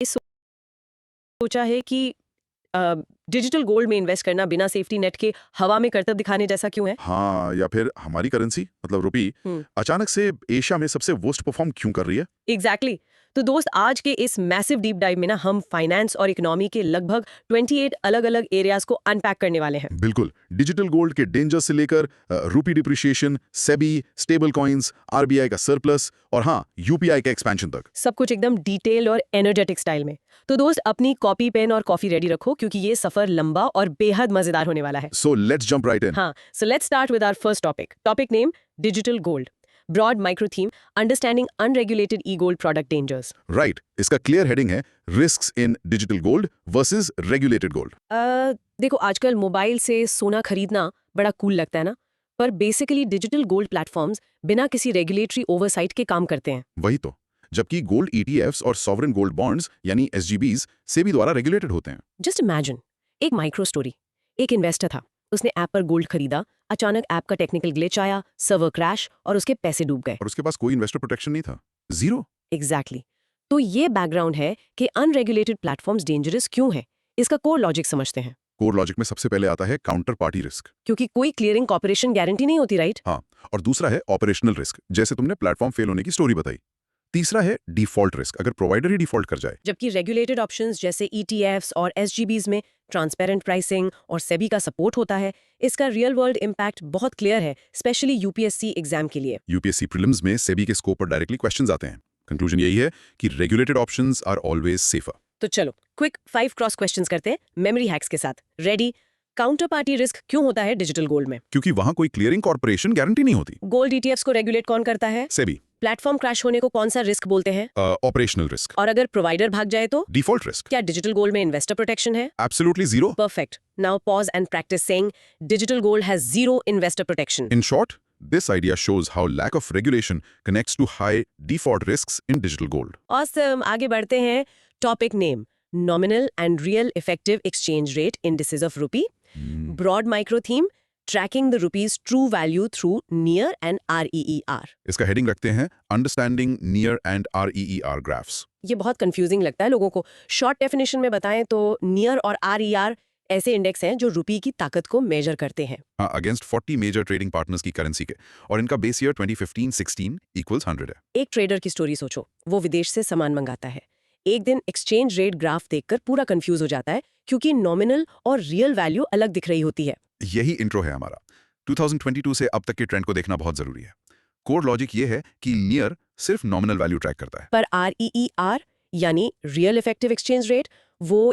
सोचा है कि डिजिटल गोल्ड में इन्वेस्ट करना बिना सेफ्टी नेट के हवा में करतब दिखाने जैसा क्यों है? हाँ, या फिर हमारी करेंसी मतलब रुपी अचानक से एशिया में सबसे वर्स्ट परफॉर्म क्यों कर रही है? एग्जैक्टली तो दोस्त आज के इस मैसिव डीप डाइव में ना हम फाइनेंस और इकोनॉमी के लगभग 28 अलग-अलग एरियाज को अनपैक करने वाले हैं। बिल्कुल, डिजिटल गोल्ड के डेंजर से लेकर रूपी depreciation, SEBI, stable coins, RBI का सरप्लस और हाँ, यूपीआई के एक्सपेंशन तक। सब कुछ एकदम डिटेल और एनर्जेटिक स्टाइल में। तो दोस्त अपनी कॉपी पेन और कॉफी रेडी रखो क्योंकि ये सफर लंबा और बेहद मजेदार होने वाला है। सो लेट्स जंप राइट इन। हाँ, so let's start with our first topic. Topic name, digital gold. Broad micro theme, understanding unregulated e-gold product dangers. Right, इसका क्लियर हेडिंग है रिस्क्स इन digital gold versus regulated gold. देखो आजकल mobile से सोना खरीदना बड़ा cool लगता है ना, पर बेसिकली डिजिटल गोल्ड प्लेटफॉर्म्स बिना किसी रेगुलेटरी ओवरसाइट के काम करते हैं। वही तो, जबकि गोल्ड ईटीएफ्स और सॉवरेन गोल्ड बॉन्ड्स यानी एसजीबीज सेबी द्वारा रेगुलेटेड होते हैं। जस्ट इमेजिन, एक माइक्रो स्टोरी। एक इन्वेस्टर था, उसने ऐप पर गोल्ड खरीदा, अचानक ऐप का टेक्निकल ग्लिच आया, सर्वर क्रैश और उसके पैसे डूब गए। और उसके पास कोई इन्वेस्टर प्रोटेक्शन नहीं था, जीरो। एग्जैक्टली तो ये बैकग्राउंड है कि अनरेगुलेटेड प्लेटफॉर्म्स डेंजरस क्यों है। इसका कोर लॉजिक समझते हैं। कोर लॉजिक में सबसे पहले आता है काउंटर पार्टी रिस्क। क्योंकि कोई क्लियरिंग कॉर्पोरेशन गारंटी नहीं होती, राइट? हाँ, और दूसरा है ऑपरेशनल रिस्क, जैसे तुमने प्लेटफॉर्म फेल होने की स्टोरी बताई। तीसरा है डिफॉल्ट रिस्क, अगर प्रोवाइडर ही डिफॉल्ट कर जाए। जबकि रेगुलेटेड ऑप्शंस जैसे ईटीएफ्स और एसजीबीज में ट्रांसपेरेंट प्राइसिंग और सेबी का सपोर्ट होता है। इसका रियल वर्ल्ड इम्पैक्ट बहुत क्लियर है, स्पेशली यूपीएससी एग्जाम के लिए। यूपीएससी प्रीलिम्स में सेबी के स्कोप पर डायरेक्टली क्वेश्चंस आते हैं। कंक्लूजन यही है कि regulated options are always safer. तो चलो क्विक 5 क्रॉस क्वेश्चंस करते हैं मेमोरी हैक्स के साथ। रेडी? काउंटर पार्टी रिस्क क्यों होता है डिजिटल गोल्ड में? क्योंकि वहां कोई क्लियरिंग कॉर्पोरेशन गारंटी नहीं होती। गोल्ड ईटीएफ्स को रेगुलेट कौन करता है? सेबी। प्लेटफॉर्म क्रैश होने को कौन सा रिस्क बोलते हैं? Operational risk. और अगर प्रोवाइडर भाग जाए तो? Default risk. क्या डिजिटल गोल्ड में इन्वेस्टर प्रोटेक्शन है? Absolutely zero. Perfect. Now pause and practice saying digital gold has zero investor protection. In short, this idea shows how lack of regulation connects to high default risks in digital gold. Awesome. आगे बढ़ते हैं. Topic name: Nominal and Real Effective Exchange Rate Indices of Rupee. Broad micro theme: Tracking the rupee's true value through near and REER. इसका heading रखते हैं understanding near and REER graphs. ये बहुत confusing लगता है लोगों को। शॉर्ट डेफिनेशन में बताएं तो नियर और RER ऐसे इंडेक्स हैं जो रुपये की ताकत को मेजर करते हैं। हाँ, अगेंस्ट 40 मेजर ट्रेडिंग पार्टनर्स की करेंसी के, और इनका बेस ईयर 2015-16 इक्वल्स 100 है। एक ट्रेडर की स्टोरी सोचो, वो विदेश से सामान मंगाता है। एक दिन एक्सचेंज रेट ग्राफ देखकर पूरा कंफ्यूज हो जाता है क्योंकि नॉमिनल और रियल वैल्यू अलग दिख रही होती है। यही इंट्रो है हमारा। 2022 से अब तक के ट्रेंड को देखना बहुत जरूरी है। कोर लॉजिक ये है कि नियर सिर्फ नॉमिनल वैल्यू ट्रैक करता है, पर REER यानी रियल इफेक्टिव एक्सचेंज रेट वो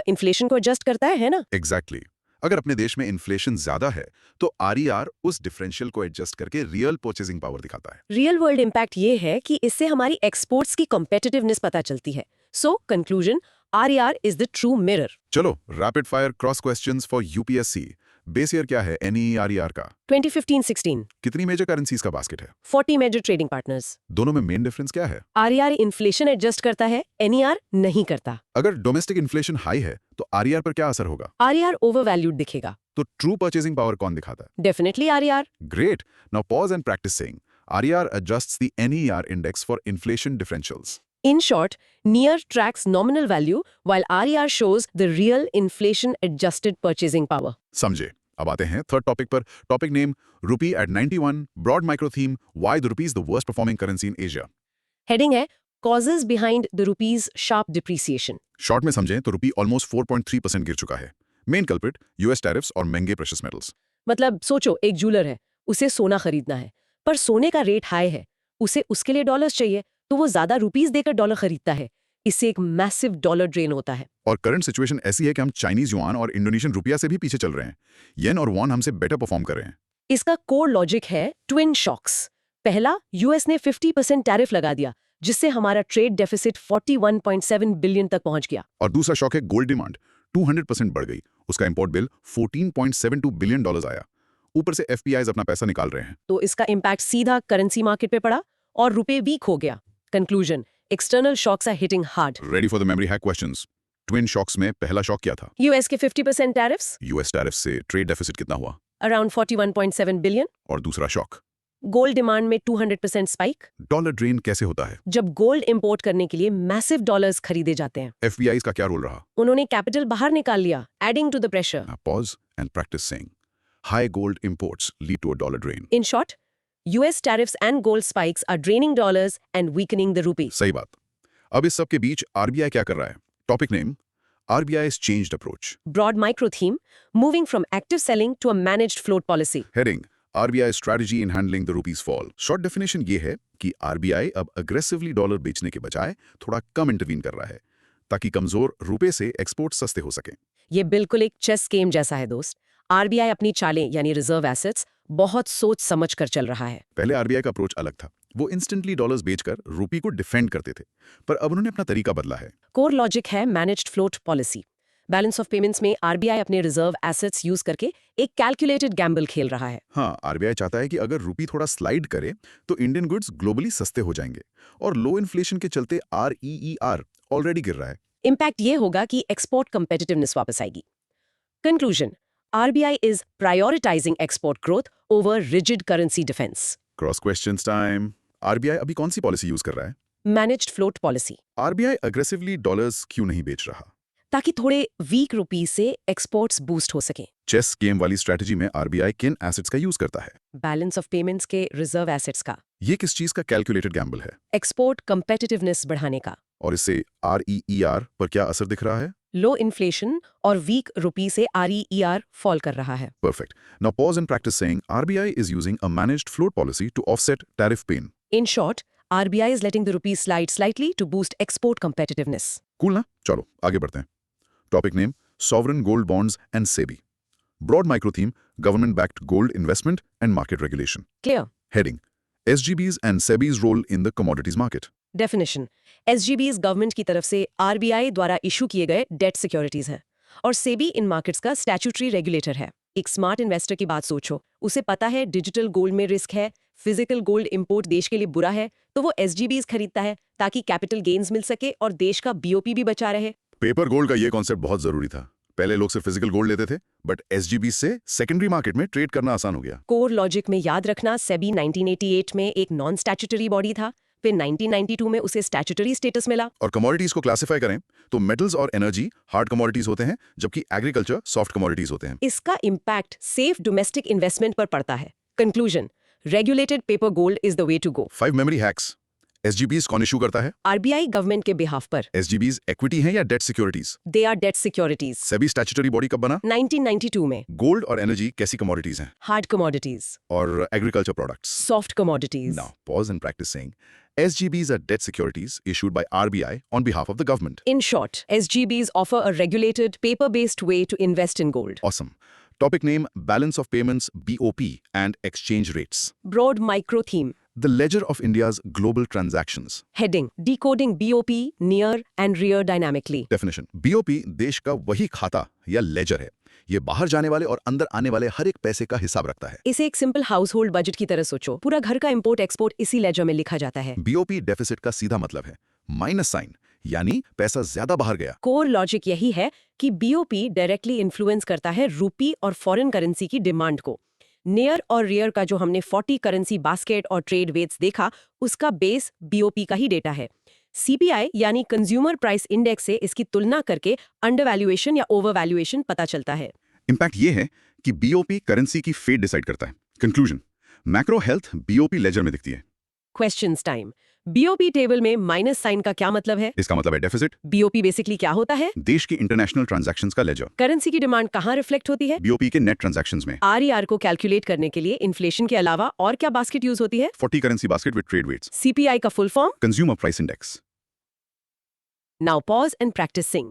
इन्फ्लेशन को एडजस्ट करता है ना? एग्जैक्टली। अगर अपने देश में इन्फ्लेशन ज्यादा है तो RER उस डिफरेंशियल को एडजस्ट करके रियल परचेजिंग पावर दिखाता है। रियल वर्ल्ड इम्पैक्ट ये है कि इससे हमारी एक्सपोर्ट्स की कॉम्पिटिटिवनेस पता चलती है। So conclusion, RER is the true mirror. चलो rapid fire cross questions for UPSC. Base year क्या है NERER का? 2015-16। कितनी मेजर करेंसीज का बास्केट है? 40 मेजर ट्रेडिंग पार्टनर्स। दोनों में मेन डिफरेंस क्या है? RER इन्फ्लेशन एडजस्ट करता है, NER नहीं करता। अगर डोमेस्टिक इन्फ्लेशन हाई है तो RER पर क्या असर होगा? RER ओवरवैल्यूड दिखेगा। तो ट्रू परचेजिंग पावर कौन दिखाता है? Definitely RER। Great. Now pause and practice saying RER adjusts the NER index for inflation differentials. In short, NER tracks nominal value while RER shows the real inflation adjusted purchasing power. समझे। अब आते हैं third topic पर। Topic name rupee at 91, broad micro theme, why the rupee is the worst performing currency in Asia. Heading है Causes behind the rupee's sharp depreciation. शॉर्ट में समझें तो रूपी ऑलमोस्ट 4.3% गिर चुका है। मेन कल्प्रिट US टैरिफ्स और महंगे प्रेशियस मेटल्स। मतलब सोचो, एक जूलर है, उसे सोना खरीदना है, पर सोने का रेट हाई है, उसे उसके लिए डॉलर्स चाहिए, तो वो ज्यादा रुपीस देकर डॉलर खरीदता है। इससे एक मैसिव डॉलर ड्रेन होता है। और करंट सिचुएशन ऐसी है कि हम चाइनीज युआन और इंडोनेशियन रुपया से भी पीछे चल रहे हैं। येन और वॉन हमसे बेटर परफॉर्म कर रहे हैं। इसका कोर लॉजिक है ट्विन शॉक्स। पहला, यूएस ने 50% टैरिफ लगा दिया, जिससे हमारा ट्रेड डेफिसिट 41.7 बिलियन तक पहुंच गया। और दूसरा शॉक है गोल्ड डिमांड 200% बढ़ गई। उसका इंपोर्ट बिल $14.72 बिलियन आया। ऊपर से FPIs अपना पैसा निकाल रहे हैं। तो इसका इम्पैक्ट सीधा करेंसी मार्केट पे पड़ा और रुपए वीक हो गया। Conclusion, external shocks are hitting hard. Ready for the memory hack questions. Twin shocks में पहला शॉक क्या था? यूएस के 50% टैरिफ्स। US टैरिफ से ट्रेड डेफिसिट कितना हुआ? Around 41.7 billion. और दूसरा शॉक? गोल्ड डिमांड में 200% स्पाइक। डॉलर ड्रेन कैसे होता है? जब गोल्ड इंपोर्ट करने के लिए मैसिव डॉलर्स खरीदे जाते हैं। एफबीआई का क्या रोल रहा? उन्होंने कैपिटल बाहर निकाल लिया, adding to the pressure. Now pause and practice saying high gold imports lead to a dollar drain. In short, US tariffs and gold spikes are draining dollars and weakening the rupee. सही बात। अब इस सब के बीच RBI क्या कर रहा है? Topic name RBI's changed approach. Broad micro theme, moving from active selling to a managed float policy. Heading RBI's strategy in handling the rupee's fall. Short definition ये है कि RBI अब aggressively डॉलर बेचने के बजाय थोड़ा कम इंटरवीन कर रहा है ताकि कमजोर रुपए से एक्सपोर्ट सस्ते हो सकें। ये बिल्कुल एक चेस गेम जैसा है दोस्त। आरबीआई अपनी चालें यानी रिजर्व एसेट्स बहुत सोच समझ कर चल रहा है। पहले आरबीआई का अप्रोच अलग था। वो इंस्टेंटली डॉलर्स बेचकर रुपी को डिफेंड करते थे, पर अब उन्होंने अपना तरीका बदला है। कोर लॉजिक है managed float policy. Balance of payments में आरबीआई अपने रिजर्व एसेट्स यूज करके एक कैलकुलेटेड गैम्बल खेल रहा है। हाँ, आरबीआई चाहता है कि अगर रुपी थोड़ा स्लाइड करे तो इंडियन गुड्स ग्लोबली सस्ते हो जाएंगे और लो इन्फ्लेशन के चलते REER ऑलरेडी गिर रहा है। इम्पैक्ट ये होगा कि एक्सपोर्ट कंपेटिटिवनेस वापस आएगी। Conclusion, RBI is prioritising export growth over rigid currency defence. Cross questions time. RBI अभी कौन सी पॉलिसी यूज कर रहा है? Managed float policy. RBI aggressively dollars क्यों नहीं बेच रहा? ताकि थोड़े वीक रुपी से एक्सपोर्ट्स बूस्ट हो सके। चेस गेम वाली स्ट्रेटजी में आरबीआई किन एसेट्स का यूज करता है? बैलेंस ऑफ पेमेंट्स के रिजर्व एसेट्स का। ये किस चीज का कैलकुलेटेड गैम्बल है? एक्सपोर्ट कंपेटिटिवनेस बढ़ाने का। और इससे REER पर क्या असर दिख रहा है? लो इन्फ्लेशन और वीक रुपी से REER फॉल कर रहा है। Perfect. Now pause and practice saying RBI is using a managed float policy to offset tariff pain. In short, RBI is letting the rupee slide slightly to boost export competitiveness. Cool ना? चलो आगे बढ़ते हैं। Topic name: Sovereign Gold Bonds and SEBI. Broad micro theme: Government-backed gold investment and market regulation. Clear? Heading: SGB's and SEBI's role in the commodities market. Definition: SGBs government की तरफ से RBI द्वारा issue किए गए debt securities हैं और SEBI in markets का statutory regulator है। एक स्मार्ट इन्वेस्टर की बात सोचो, उसे पता है डिजिटल गोल्ड में रिस्क है, फिजिकल गोल्ड इंपोर्ट देश के लिए बुरा है, तो वो SGBs खरीदता है ताकि कैपिटल गेन्स मिल सके और देश का BOP भी बचा रहे। पेपर गोल्ड का ये कॉन्सेप्ट बहुत जरूरी था। पहले लोग सिर्फ फिजिकल गोल्ड लेते थे, बट SGB से सेकेंडरी मार्केट में ट्रेड करना आसान हो गया। कोर लॉजिक में याद रखना, सेबी 1988 में एक नॉन स्टैट्यूटरी बॉडी था, फिर 1992 में उसे स्टैट्यूटरी स्टेटस मिला। और कमोडिटीज को क्लासिफाई करें तो मेटल्स और एनर्जी हार्ड कमोडिटीज होते हैं, जबकि एग्रीकल्चर सॉफ्ट कमोडिटीज होते हैं। इसका इम्पैक्ट सेफ डोमेस्टिक इन्वेस्टमेंट पर पड़ता है। Conclusion, regulated paper gold is the way to go. 5 memory hacks. SGBs कौन इशू करता है? आरबीआई गवर्नमेंट के बिहाफ पर। SGBs इक्विटी हैं या debt securities? They are debt securities. SEBI statutory body कब बना? 1992 में। गोल्ड और एनर्जी कैसी कमोडिटीज हैं? Hard commodities. और agriculture products? Soft commodities. Now pause and practice saying SGBs are debt securities issued by RBI on behalf of the government. In short, SGBs offer a regulated, paper-based way to invest in gold. Awesome. Topic name: Balance of Payments (BOP) and Exchange Rates. Broad micro theme. The ledger of India's global transactions. Heading: Decoding BOP, near and rear dynamically. Definition: BOP देश का वही खाता या laser है। ये बाहर जाने वाले और अंदर आने वाले हर एक पैसे का हिसाब रखता है। इसे एक सिंपल हाउस होल्ड बजट की तरह सोचो। पूरा घर का इंपोर्ट एक्सपोर्ट इसी लेजर में लिखा जाता है। BOP डेफिसिट का सीधा मतलब है माइनस साइन, यानी पैसा ज्यादा बाहर गया। कोर लॉजिक यही है कि BOP डायरेक्टली इन्फ्लुएंस करता है रुपी और फॉरेन करेंसी की डिमांड को। नियर और रियर का जो हमने 40 करेंसी बास्केट और ट्रेड वेट्स देखा, उसका बेस BOP का ही डेटा है। CPI यानी कंज्यूमर प्राइस इंडेक्स से इसकी तुलना करके अंडर वैल्यूएशन या ओवर वैल्यूएशन पता चलता है। इंपैक्ट ये है कि BOP करेंसी की फेट डिसाइड करता है। Conclusion: macro health BOP ledger में दिखती है। Questions time. BOP टेबल में माइनस साइन का क्या मतलब है? इसका मतलब है डेफिसिट। BOP बेसिकली क्या होता है? देश की इंटरनेशनल ट्रांजैक्शंस का लेजर। करेंसी की डिमांड कहाँ रिफ्लेक्ट होती है? BOP के नेट ट्रांजैक्शंस में। RER को कैलकुलेट करने के लिए इन्फ्लेशन के अलावा और क्या बास्केट यूज होती है? 40 currency basket with trade weights. CPI का full form? Consumer price index. Now pause and practice sing.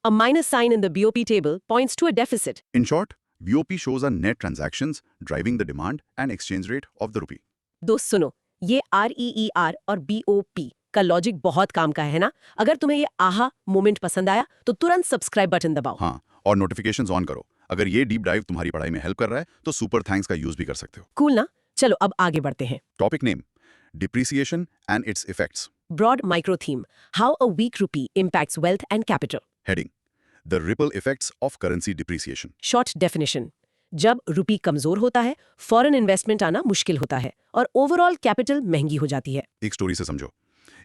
A minus sign in the BOP table points to a deficit. In short, BOP shows our net transactions driving the demand and exchange rate of the rupee. दोस्त सुनो, ये REER और BOP का logic बहुत काम का है ना? अगर तुम्हें ये आहा मोमेंट पसंद आया तो तुरंत सब्सक्राइब बटन दबाओ। हाँ, और नोटिफिकेशंस ऑन करो। अगर ये डीप डाइव तुम्हारी पढ़ाई में हेल्प कर रहा है तो सुपर थैंक्स का यूज भी कर सकते हो। कूल ना? चलो अब आगे बढ़ते हैं। Topic name: depreciation and it's effects. Broad micro theme: How a weak rupee impacts wealth and capital. Heading: the ripple effects of currency depreciation. Short definition: जब रुपी कमजोर होता है, फॉरेन इन्वेस्टमेंट आना मुश्किल होता है और ओवरऑल कैपिटल महंगी हो जाती है। एक स्टोरी से समझो।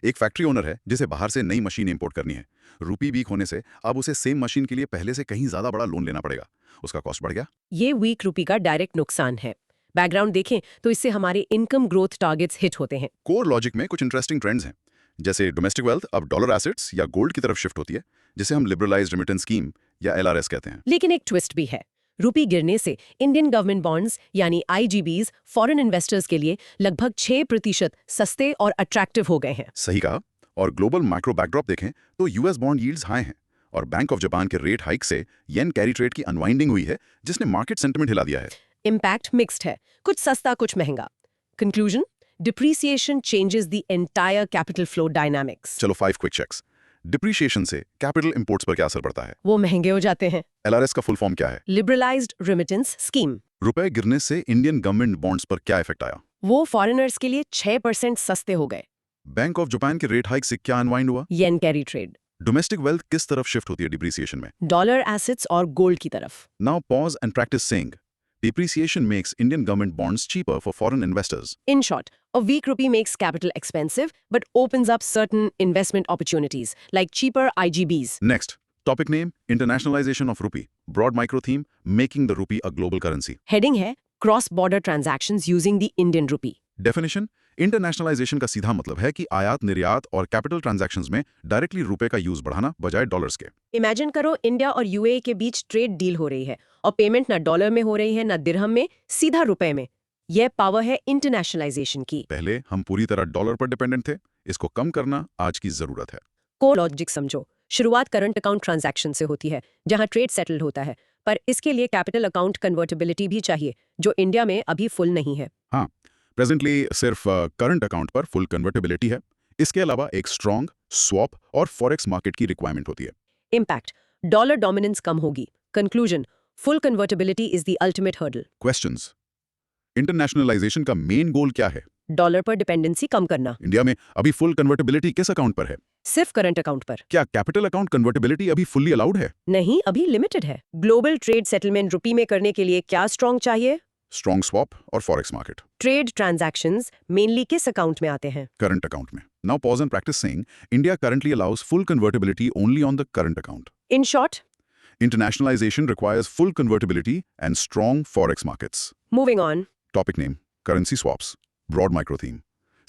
एक फैक्ट्री ओनर है जिसे बाहर से नई मशीन इंपोर्ट करनी है। रुपी वीक होने से अब उसे सेम मशीन के लिए पहले से कहीं ज्यादा बड़ा लोन लेना पड़ेगा। उसका कॉस्ट बढ़ गया। ये वीक रुपी का डायरेक्ट नुकसान है। बैकग्राउंड देखें तो इससे हमारे इनकम ग्रोथ टारगेट्स हिट होते हैं। कोर लॉजिक में कुछ इंटरेस्टिंग ट्रेंड्स हैं, जैसे डोमेस्टिक वेल्थ अब डॉलर एसेट्स या गोल्ड की तरफ शिफ्ट होती है, जिसे हम लिबरलाइज्ड रेमिटेंस स्कीम या एलआरएस कहते हैं। लेकिन एक ट्विस्ट भी है। रुपी गिरने से इंडियन गवर्नमेंट बॉन्ड्स यानी आईजीबीज फॉरेन इन्वेस्टर्स के लिए लगभग 6% सस्ते और अट्रैक्टिव हो गए हैं। सही कहा। और ग्लोबल मैक्रो बैकड्रॉप देखें तो यूएस बॉन्ड यील्ड्स हाई हैं और बैंक ऑफ जापान के रेट हाइक से येन कैरी ट्रेड की अनवाइंडिंग हुई है, जिसने मार्केट सेंटिमेंट हिला दिया है। इम्पैक्ट मिक्स्ड है, कुछ सस्ता कुछ महंगा। Conclusion, depreciation changes the entire capital flow dynamics. चलो 5 क्विक चेक्स। डिप्रिशिएशन से कैपिटल इंपोर्ट्स पर क्या असर पड़ता है? वो महंगे हो जाते हैं। एलआरएस का फुल फॉर्म क्या है? Liberalised remittance scheme. रुपए गिरने से इंडियन गवर्नमेंट बॉन्ड्स पर क्या इफेक्ट आया? वो फॉरेनर्स के लिए 6% सस्ते हो गए। बैंक ऑफ जापान के रेट हाइक से क्या अनवाइंड हुआ? येन कैरी ट्रेड। डोमेस्टिक वेल्थ किस तरफ शिफ्ट होती है डिप्रिसिएशन में? डॉलर एसेट्स और गोल्ड की तरफ। Now pause and practice saying depreciation makes Indian government bonds cheaper for foreign investors. In short, a weak rupee makes capital expensive but opens up certain investment opportunities like cheaper IGBs. Next, topic name, internationalization of rupee. Broad micro theme, making the rupee a global currency. Heading है cross-border transactions using the Indian rupee. Definition, internationalisation का सीधा मतलब है कि आयात निर्यात और capital transactions में डायरेक्टली रुपए का यूज बढ़ाना बजाय डॉलर्स के। इमेजिन करो इंडिया और यूएई के बीच ट्रेड डील हो रही है और पेमेंट ना डॉलर में हो रही है ना दिरहम में, सीधा रुपए में। यह पावर है इंटरनेशनलाइजेशन की। पहले हम पूरी तरह डॉलर पर डिपेंडेंट थे, इसको कम करना आज की जरूरत है। कोर लॉजिक समझो। शुरुआत करंट अकाउंट ट्रांजैक्शन से होती है जहां ट्रेड सेटल्ड होता है, पर इसके लिए कैपिटल अकाउंट कन्वर्टेबिलिटी भी चाहिए जो इंडिया में अभी फुल नहीं है। हाँ, प्रेजेंटली सिर्फ करंट अकाउंट पर फुल कन्वर्टेबिलिटी है। इसके अलावा एक स्ट्रॉन्ग स्वैप और फॉरेक्स मार्केट की रिक्वायरमेंट होती है। इम्पैक्ट, डॉलर डोमिनेंस कम होगी। Conclusion, full convertibility is the ultimate hurdle. Questions, internationalisation का मेन गोल क्या है? डॉलर पर डिपेंडेंसी कम करना। इंडिया में अभी फुल कन्वर्टेबिलिटी किस अकाउंट पर है? सिर्फ करंट अकाउंट पर। क्या कैपिटल अकाउंट कन्वर्टेबिलिटी अभी फुल्ली अलाउड है? नहीं, अभी लिमिटेड है। ग्लोबल ट्रेड सेटलमेंट रुपी में करने के लिए क्या स्ट्रॉन्ग चाहिए? स्ट्रॉन्ग स्वैप और forex market. Trade transactions mainly किस अकाउंट में आते हैं? करंट अकाउंट में। Now pause and practice saying India currently allows full convertibility only on the current account. In short, internationalization requires full convertibility and strong forex markets. Moving on. Topic name, currency swaps. Broad micro theme,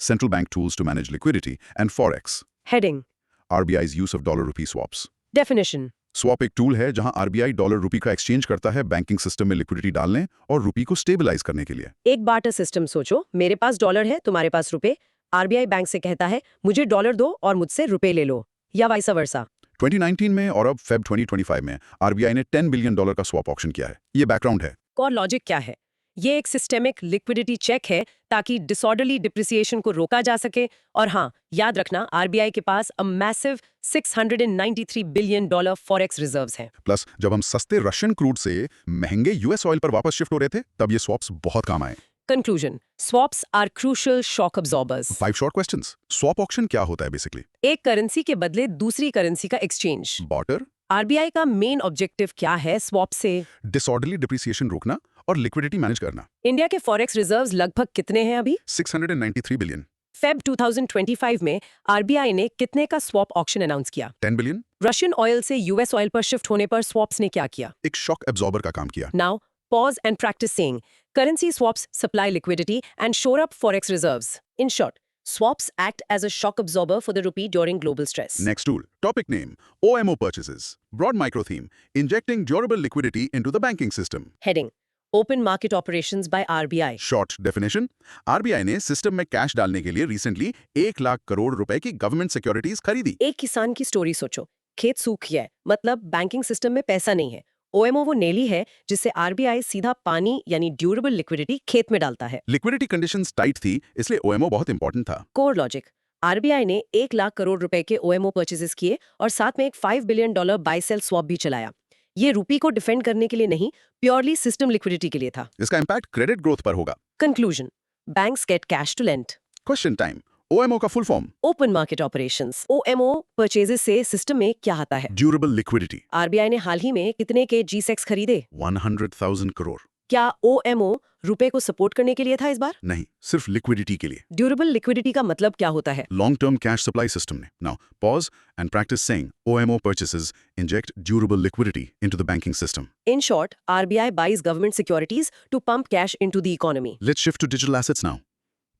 central bank tools to manage liquidity and forex. Heading, RBI's use of dollar rupee swaps. Definition. Swap एक tool है जहां RBI dollar rupee का exchange करता है banking system में liquidity डालने और रुपी को स्टेबलाइज करने के लिए। एक बार्टर सिस्टम सोचो, मेरे पास डॉलर है, तुम्हारे पास रुपए। आरबीआई बैंक से कहता है मुझे डॉलर दो और मुझसे रुपए ले लो, या वाइस वर्सा। 2019 में और अब फेब 2025 में RBI ने $10 बिलियन का स्वैप ऑक्शन किया है। ये बैकग्राउंड है। कोर लॉजिक क्या है? ये एक सिस्टेमिक लिक्विडिटी चेक है ताकि डिसऑर्डरली डिप्रिसिएशन को रोका जा सके। और हाँ, याद रखना आरबीआई के पास a massive $693 billion forex reserves हैं। प्लस जब हम सस्ते रशियन क्रूड से महंगे यूएस ऑयल पर वापस शिफ्ट हो रहे थे, तब ये स्वैप्स बहुत काम आए। Conclusion, swaps are crucial shock absorbers. 5 short questions. Swap auction क्या होता है बेसिकली? एक करेंसी के बदले दूसरी करेंसी का एक्सचेंज। बार्टर। आरबीआई का मेन ऑब्जेक्टिव क्या है स्वैप से? डिसऑर्डरली डिप्रिसिएशन रोकना और लिक्विडिटी मैनेज करना। इंडिया के फॉरेक्स रिजर्व्स लगभग कितने हैं अभी? 693 बिलियन। फेब 2025 में आरबीआई ने कितने का स्वैप ऑक्शन अनाउंस किया? 10 बिलियन। रशियन ऑयल से यूएस ऑयल पर शिफ्ट होने पर स्वैप्स ने क्या किया? एक शॉक एब्जॉर्बर का काम किया। Now pause and practice saying currency swaps supply liquidity and shore up forex reserves. In short, swaps act as a shock absorber for the rupee during global stress. Next tool. Topic name, OMO purchases. Broad micro theme, injecting durable liquidity into the banking system. Heading, Open Market Operations by RBI. Short definition, RBI ने system में cash डालने के लिए recently 1 lakh crore रुपए की government securities खरीदी। एक किसान की स्टोरी सोचो, खेत सूख गया है, मतलब बैंकिंग सिस्टम में पैसा नहीं है। ओएमओ वो नेली है जिससे आरबीआई सीधा पानी यानी ड्यूरेबल लिक्विडिटी खेत में डालता है। लिक्विडिटी कंडीशंस टाइट थी, इसलिए ओएमओ बहुत इंपॉर्टेंट था। कोर लॉजिक, आरबीआई ने 1 लाख करोड़ रुपए के ओएमओ परचेजेस किए और साथ में एक $5 बिलियन बाय सेल स्वैप भी चलाया। ये रुपी को डिफेंड करने के लिए नहीं, प्योरली सिस्टम लिक्विडिटी के लिए था। इसका इंपैक्ट क्रेडिट ग्रोथ पर होगा। Conclusion, banks get cash to lend. Question time, OMO का full form? Open market operations. OMO purchases से सिस्टम में क्या आता है? Durable liquidity. आरबीआई ने हाल ही में कितने के G-Secs खरीदे? 100,000 करोड़। क्या OMO रुपए को सपोर्ट करने के लिए था इस बार? नहीं, सिर्फ लिक्विडिटी के लिए। ड्यूरेबल लिक्विडिटी का मतलब क्या होता है? Long term cash supply system ने। Now pause and practice saying OMO purchases inject durable liquidity into the banking system. In short, RBI buys government securities to pump cash into the economy. Let's shift to digital assets now.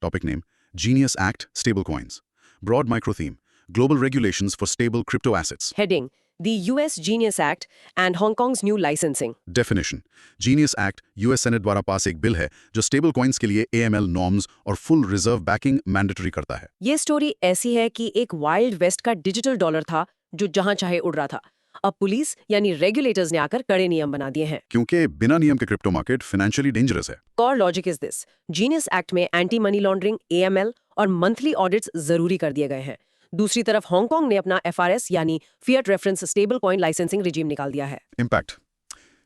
Topic name: Genius Act Stablecoins. Broad micro theme: Global regulations for stable crypto assets. Heading: The US Genius Act and Hong Kong's new licensing. Definition: Genius Act US Senate द्वारा पास एक bill है जो stable coins के लिए AML norms और full reserve banking mandatory करता है। ये स्टोरी ऐसी है कि एक वाइल्ड वेस्ट का डिजिटल डॉलर था जो जहां चाहे उड़ रहा था। अब पुलिस यानी रेगुलेटर्स ने आकर कड़े नियम बना दिए हैं। क्योंकि बिना नियम के क्रिप्टो मार्केट फाइनेंशियली डेंजरस है। Core logic is this: genius act में एंटी मनी लॉन्ड्रिंग, AML और मंथली ऑडिट्स जरूरी कर दिए गए हैं। दूसरी तरफ हांगकांग ने अपना FRS यानी fiat reference stable coin licensing regime निकाल दिया है। इम्पैक्ट: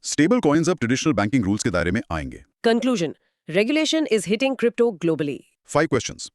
स्टेबल कॉइन्स अब ट्रेडिशनल बैंकिंग रूल्स के दायरे में आएंगे। Conclusion: regulation is hitting crypto globally. 5 questions.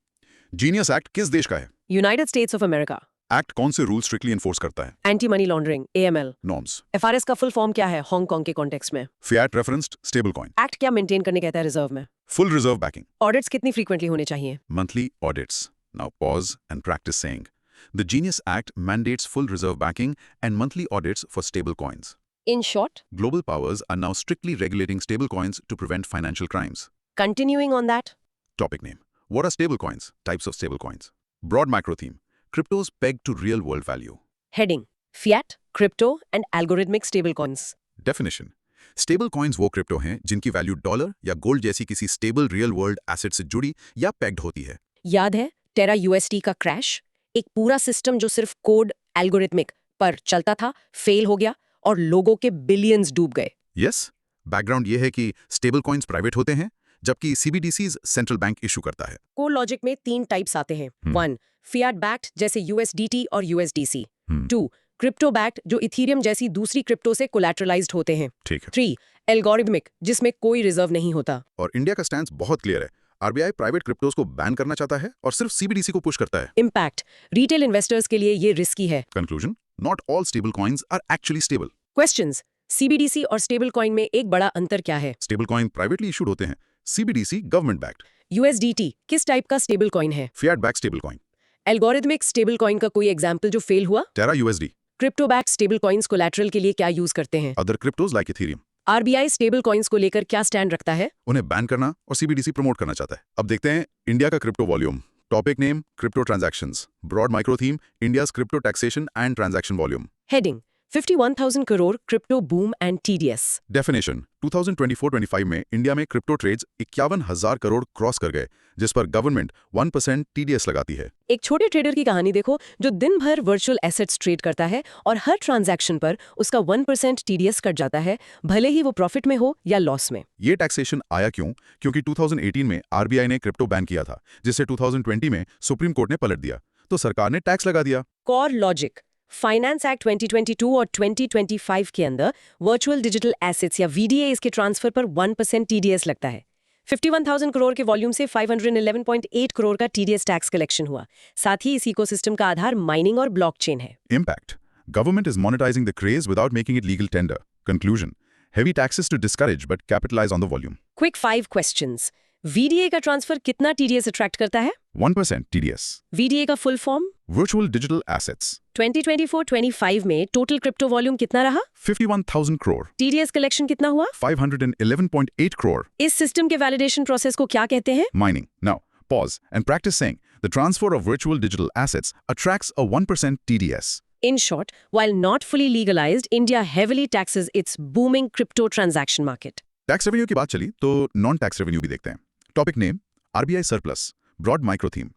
Genius act किस देश का है? United states of America. Act कौन से रूल स्ट्रिक्टली एनफोर्स करता है? Anti money laundering, AML। Norms: FRS का फुल फॉर्म क्या है हांगकांग के कॉन्टेक्स्ट में? Fiat referenced stable coin. Act क्या मेंटेन करने कहता है रिजर्व में? Full reserve banking. ऑडिट्स कितनी फ्रीक्वेंटली होने चाहिए? Monthly audits. Now pause and practice saying. The Genius Act mandates full reserve backing and monthly audits for stable coins. In short, Global powers are now strictly regulating stable coins to prevent financial crimes. continuing on that, Topic name: What are stable coins? Types of stable coins. Broad micro theme: Cryptos pegged to real world value. heading: fiat, crypto and algorithmic stablecoins. Definition: Stable coins वो crypto हैं जिनकी value dollar या gold जैसी किसी stable real world asset से जुड़ी या pegged होती है। याद है टेरा USD का क्रैश? एक पूरा सिस्टम जो सिर्फ कोड एल्गोरिथमिक पर चलता था, फेल हो गया और लोगों के बिलियंस डूब गए। Yes, बैकग्राउंड ये है कि स्टेबल कॉइन्स प्राइवेट होते हैं जबकि CBDCs सेंट्रल बैंक इशू करता है। कोर लॉजिक में 3 टाइप्स आते हैं। 1. फियाट बैक्ड जैसे USDT और USDC। 2. क्रिप्टो बैक्ड जो इथीरियम जैसी दूसरी क्रिप्टो से कोलैटरलाइज्ड होते हैं। ठीक है। 3. एल्गोरिथमिक जिसमें कोई रिजर्व नहीं होता। और इंडिया का स्टैंड बहुत क्लियर है। RBI प्राइवेट क्रिप्टोस को बैन करना चाहता है और सिर्फ CBDC को पुश करता है। इम्पैक्ट: रिटेल इन्वेस्टर्स के लिए ये रिस्की है। Conclusion: not all stable coins are actually stable. Questions: CBDC और स्टेबल कॉइन में एक बड़ा अंतर क्या है? स्टेबल कॉइन प्राइवेटली इशूड होते हैं, CBDC गवर्नमेंट बैक्ड। USDT किस टाइप का स्टेबल कॉइन है? Fiat backed stable coin. Algorithmic stable coin का कोई एग्जांपल जो फेल हुआ? टेरा USD। Crypto backed stable coins collateral के लिए क्या यूज करते हैं? Other क्रिप्टोस like Ethereum. RBI stable coins को लेकर क्या स्टैंड रखता है? उन्हें बैन करना और CBDC प्रमोट करना चाहता है। अब देखते हैं इंडिया का crypto volume. Topic name: crypto transactions. Broad micro theme: India's crypto taxation and transaction volume. Heading: 51,000 crore crypto boom and TDS। Definition: 2024-25 में इंडिया में क्रिप्टो ट्रेड्स 51,000 करोड़ क्रॉस कर गए, जिस पर गवर्नमेंट 1% TDS लगाती है। एक छोटे ट्रेडर की कहानी देखो जो दिन भर वर्चुअल एसेट्स ट्रेड करता है और हर ट्रांजैक्शन पर उसका 1% TDS कट जाता है, भले ही वो प्रॉफिट में हो या लॉस में। ये टैक्सेशन आया क्यों? क्योंकि 2018 में RBI ने क्रिप्टो बैन किया था, जिसे 2020 में सुप्रीम कोर्ट ने पलट दिया, तो सरकार ने टैक्स लगा दिया। कोर लॉजिक: फाइनेंस एक्ट 2022 और 2025 के अंदर वर्चुअल डिजिटल एसेट्स या VDAs के ट्रांसफर पर 1% TDS लगता है। 51,000 करोड़ के वॉल्यूम से 511.8 करोड़ का TDS टैक्स कलेक्शन हुआ। साथ ही इस इकोसिस्टम का आधार माइनिंग और ब्लॉकचेन है। Impact: Government is monetizing the craze without making it legal tender. Conclusion: Heavy taxes to discourage but capitalize on the volume. Quick 5 questions. VDA का transfer कितना TDS attract करता है? 1% TDS. VDA का full form? Virtual Digital Assets. 2024-25 में total crypto volume कितना रहा? 51,000 crore. TDS collection कितना हुआ? 511.8 crore. इस सिस्टम के वैलिडेशन प्रोसेस को क्या कहते हैं? Mining. Now, pause and practice saying the transfer of virtual digital assets attracts a 1% TDS. In short, while not fully legalized, India heavily taxes its booming crypto transaction market. Tax revenue की बात चली तो non tax revenue भी देखते हैं। Topic name: RBI surplus. Broad micro theme: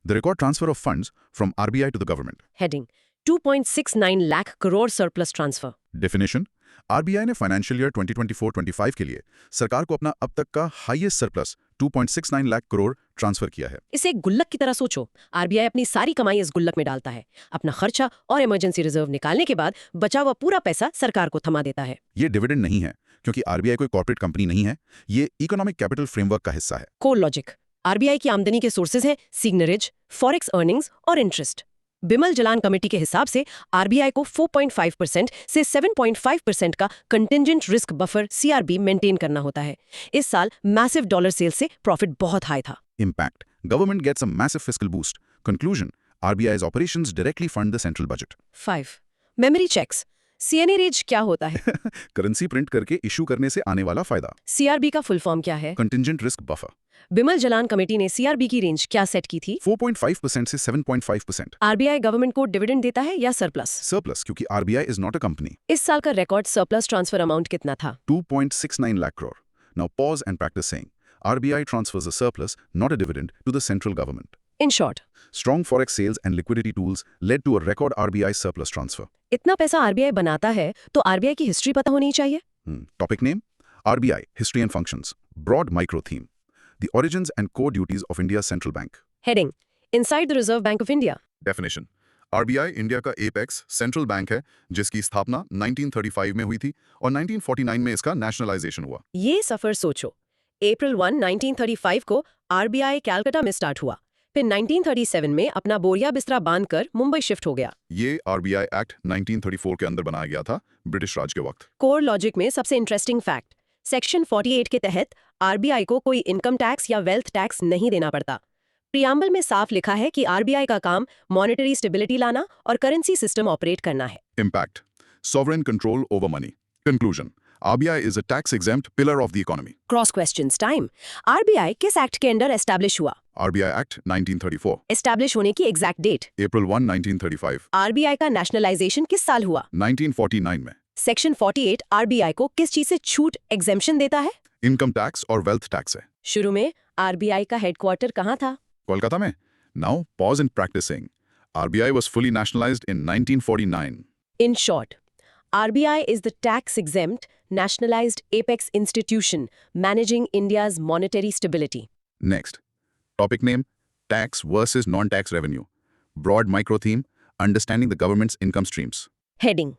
The record transfer of funds from RBI to the government. Heading: 2.69 lakh crore surplus transfer. Definition: RBI ने financial year 2024-25 के लिए सरकार को अपना अब तक का highest surplus 2.69 lakh crore transfer किया है। इसे एक गुल्लक की तरह सोचो। RBI अपनी सारी कमाई इस गुल्लक में डालता है, अपना खर्चा और इमरजेंसी रिजर्व निकालने के बाद बचा हुआ पूरा पैसा सरकार को थमा देता है। ये डिविडेंड नहीं है, क्योंकि RBI कोई कॉर्पोरेट कंपनी नहीं है, ये इकोनॉमिक कैपिटल फ्रेमवर्क का हिस्सा है। कोर लॉजिक: RBI की आमदनी के सोर्सेज हैं सिग्नरेज, फॉरेक्स अर्निंग्स और इंटरेस्ट। बिमल जलान कमेटी के हिसाब से आरबीआई को 4.5% से 7.5% का contingent risk buffer CRB maintain करना होता है। इस साल मैसिव डॉलर सेल से प्रॉफिट बहुत हाई था। Impact. Government gets a massive fiscal boost. Conclusion. RBI's operations directly fund the central budget. 5. Memory checks. CNA range क्या होता है? करेंसी प्रिंट करके इशू करने से आने वाला फायदा. सीआरबी का फुल फॉर्म क्या है? Contingent risk buffer. Bimal Jalan committee ने सीआरबी की रेंज क्या सेट की थी? 4.5% से 7.5%. आरबीआई गवर्नमेंट को डिविडेंड देता है या सरप्लस? Surplus क्योंकि RBI is not a company. इस साल का रिकॉर्ड सरप्लस ट्रांसफर अमाउंट कितना था? 2.69 lakh crore. Now pause and practice saying. RBI transfers a surplus, not a dividend, to the central government. In short, Strong forex sales and liquidity tools led to a record RBI surplus transfer. इतना पैसा RBI बनाता है तो RBI की history पता होनी चाहिए। Topic name: RBI, History and Functions. Broad micro theme. The origins and core duties of India's central bank. Heading: inside the reserve bank of India. Definition: RBI India का apex central bank है जिसकी स्थापना 1935 में हुई थी और 1949 में इसका नेशनलाइजेशन हुआ। ये सफर सोचो, अप्रैल 1, 1935 को आरबीआई कलकत्ता में स्टार्ट हुआ, फिर 1937 में अपना बोरिया बिस्तरा बांधकर मुंबई शिफ्ट हो गया। ये RBI एक्ट 1934 के अंदर बनाया गया था ब्रिटिश राज के वक्त। कोर लॉजिक में सबसे इंटरेस्टिंग फैक्ट, सेक्शन 48 के तहत आरबीआई को कोई इनकम टैक्स या वेल्थ टैक्स नहीं देना पड़ता। प्रियम्बल में साफ लिखा है कि आरबीआई का काम मॉनेटरी स्टेबिलिटी लाना और करेंसी सिस्टम ऑपरेट करना है। Impact: Sovereign control over money. Conclusion: RBI is a tax-exempt pillar of the economy. Cross questions time. RBI किस एक्ट के अंडर एस्टैब्लिश हुआ? RBI Act 1934. एस्टैब्लिश होने की एग्जैक्ट डेट? April 1, 1935. आरबीआई का nationalisation किस साल हुआ? 1949 में. सेक्शन 48 आरबीआई को किस चीज से छूट एग्जेम्पशन देता है? इनकम टैक्स और वेल्थ टैक्स है। शुरू में आरबीआई का हेडक्वार्टर कहाँ था? कोलकाता में. Now pause in practicing. RBI was fully nationalized in 1949. In short, RBI is the tax-exempt, nationalized apex institution managing India's monetary stability. Next. Topic name: Tax versus non-tax revenue. Broad micro theme: Understanding the government's income streams. Heading: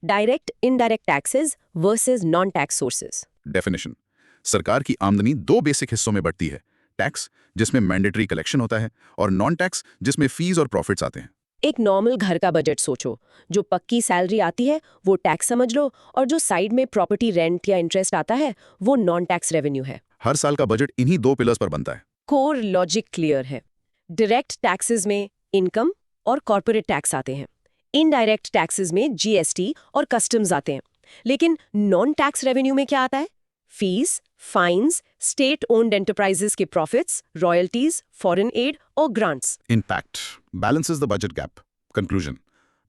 Direct, indirect taxes versus non-tax sources. Definition: सरकार की आमदनी दो basic हिस्सों में बढ़ती है, tax जिसमें mandatory collection होता है और नॉन टैक्स जिसमें फीस और प्रॉफिट्स आते हैं। एक नॉर्मल घर का बजट सोचो, जो पक्की सैलरी आती है वो टैक्स समझ लो, और जो साइड में प्रॉपर्टी रेंट या इंटरेस्ट आता है वो नॉन टैक्स रेवेन्यू है। हर साल का बजट इन्हीं दो पिलर्स पर बनता है। कोर लॉजिक क्लियर है। डायरेक्ट टैक्सेस में इनकम और कॉर्पोरेट टैक्स आते हैं, इनडायरेक्ट टैक्सेस में जीएसटी और कस्टम्स आते हैं, लेकिन नॉन टैक्स रेवेन्यू में क्या आता है? Fees, fines, state owned enterprises के प्रॉफिट्स, रॉयल्टीज, फॉरेन एड और grants. Impact: Balances the budget gap. Conclusion: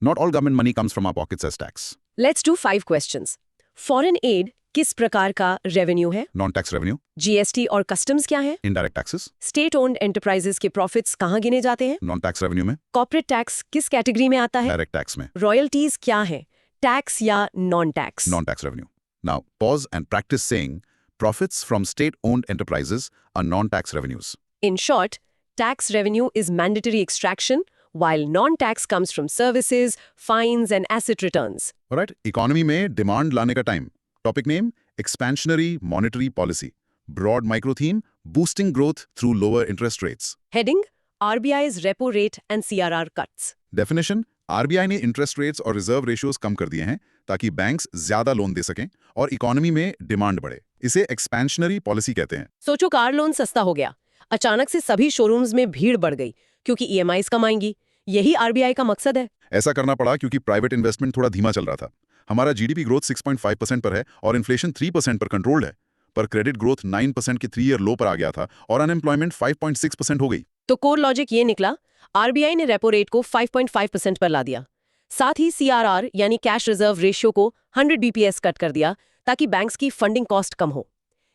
Not all government money comes from our pockets as tax. Let's do 5 questions. Foreign add किस प्रकार का revenue है? Non-tax revenue. GST और customs क्या है? Indirect taxes. State owned enterprises के profits कहाँ गिने जाते हैं? Non-tax revenue में. कॉर्पोरेट टैक्स किस कैटेगरी में आता है? Direct tax में. रॉयल्टीज क्या है? टैक्स या non tax? Non-tax revenue. Now pause and practice saying profits from state-owned enterprises are non-tax revenues. In short, tax revenue is mandatory extraction, while non-tax comes from services, fines and asset returns. Alright, economy में demand लाने का time. Topic name: Expansionary monetary policy. Broad micro theme: Boosting growth through lower interest rates. Heading: RBI's repo rate and CRR cuts. Definition: RBI ने interest rates और reserve ratios कम कर दिए हैं ताकि banks ज्यादा लोन दे सकें और इकोनॉमी में डिमांड बढ़े। इसे एक्सपेंशनरी पॉलिसी कहते हैं। सोचो, कार लोन सस्ता हो गया, अचानक से सभी शोरूम्स में भीड़ बढ़ गई क्योंकि ईएमआईज कम आएंगी। यही आरबीआई का मकसद है। ऐसा करना पड़ा क्योंकि प्राइवेट इन्वेस्टमेंट थोड़ा धीमा चल रहा था। हमारा जीडीपी ग्रोथ 6.5% पर है और इन्फ्लेशन 3% पर कंट्रोल्ड है, पर क्रेडिट ग्रोथ 9% के 3 ईयर लो पर आ गया था और अनएम्प्लॉयमेंट 5.6% हो गई। तो कोर लॉजिक ये निकला, आरबीआई ने रेपो रेट को 5.5% पर ला दिया, साथ ही सीआरआर यानी कैश रिजर्व रेशियो को 100 बीपीएस कट कर दिया ताकि बैंक्स की फंडिंग कॉस्ट कम हो।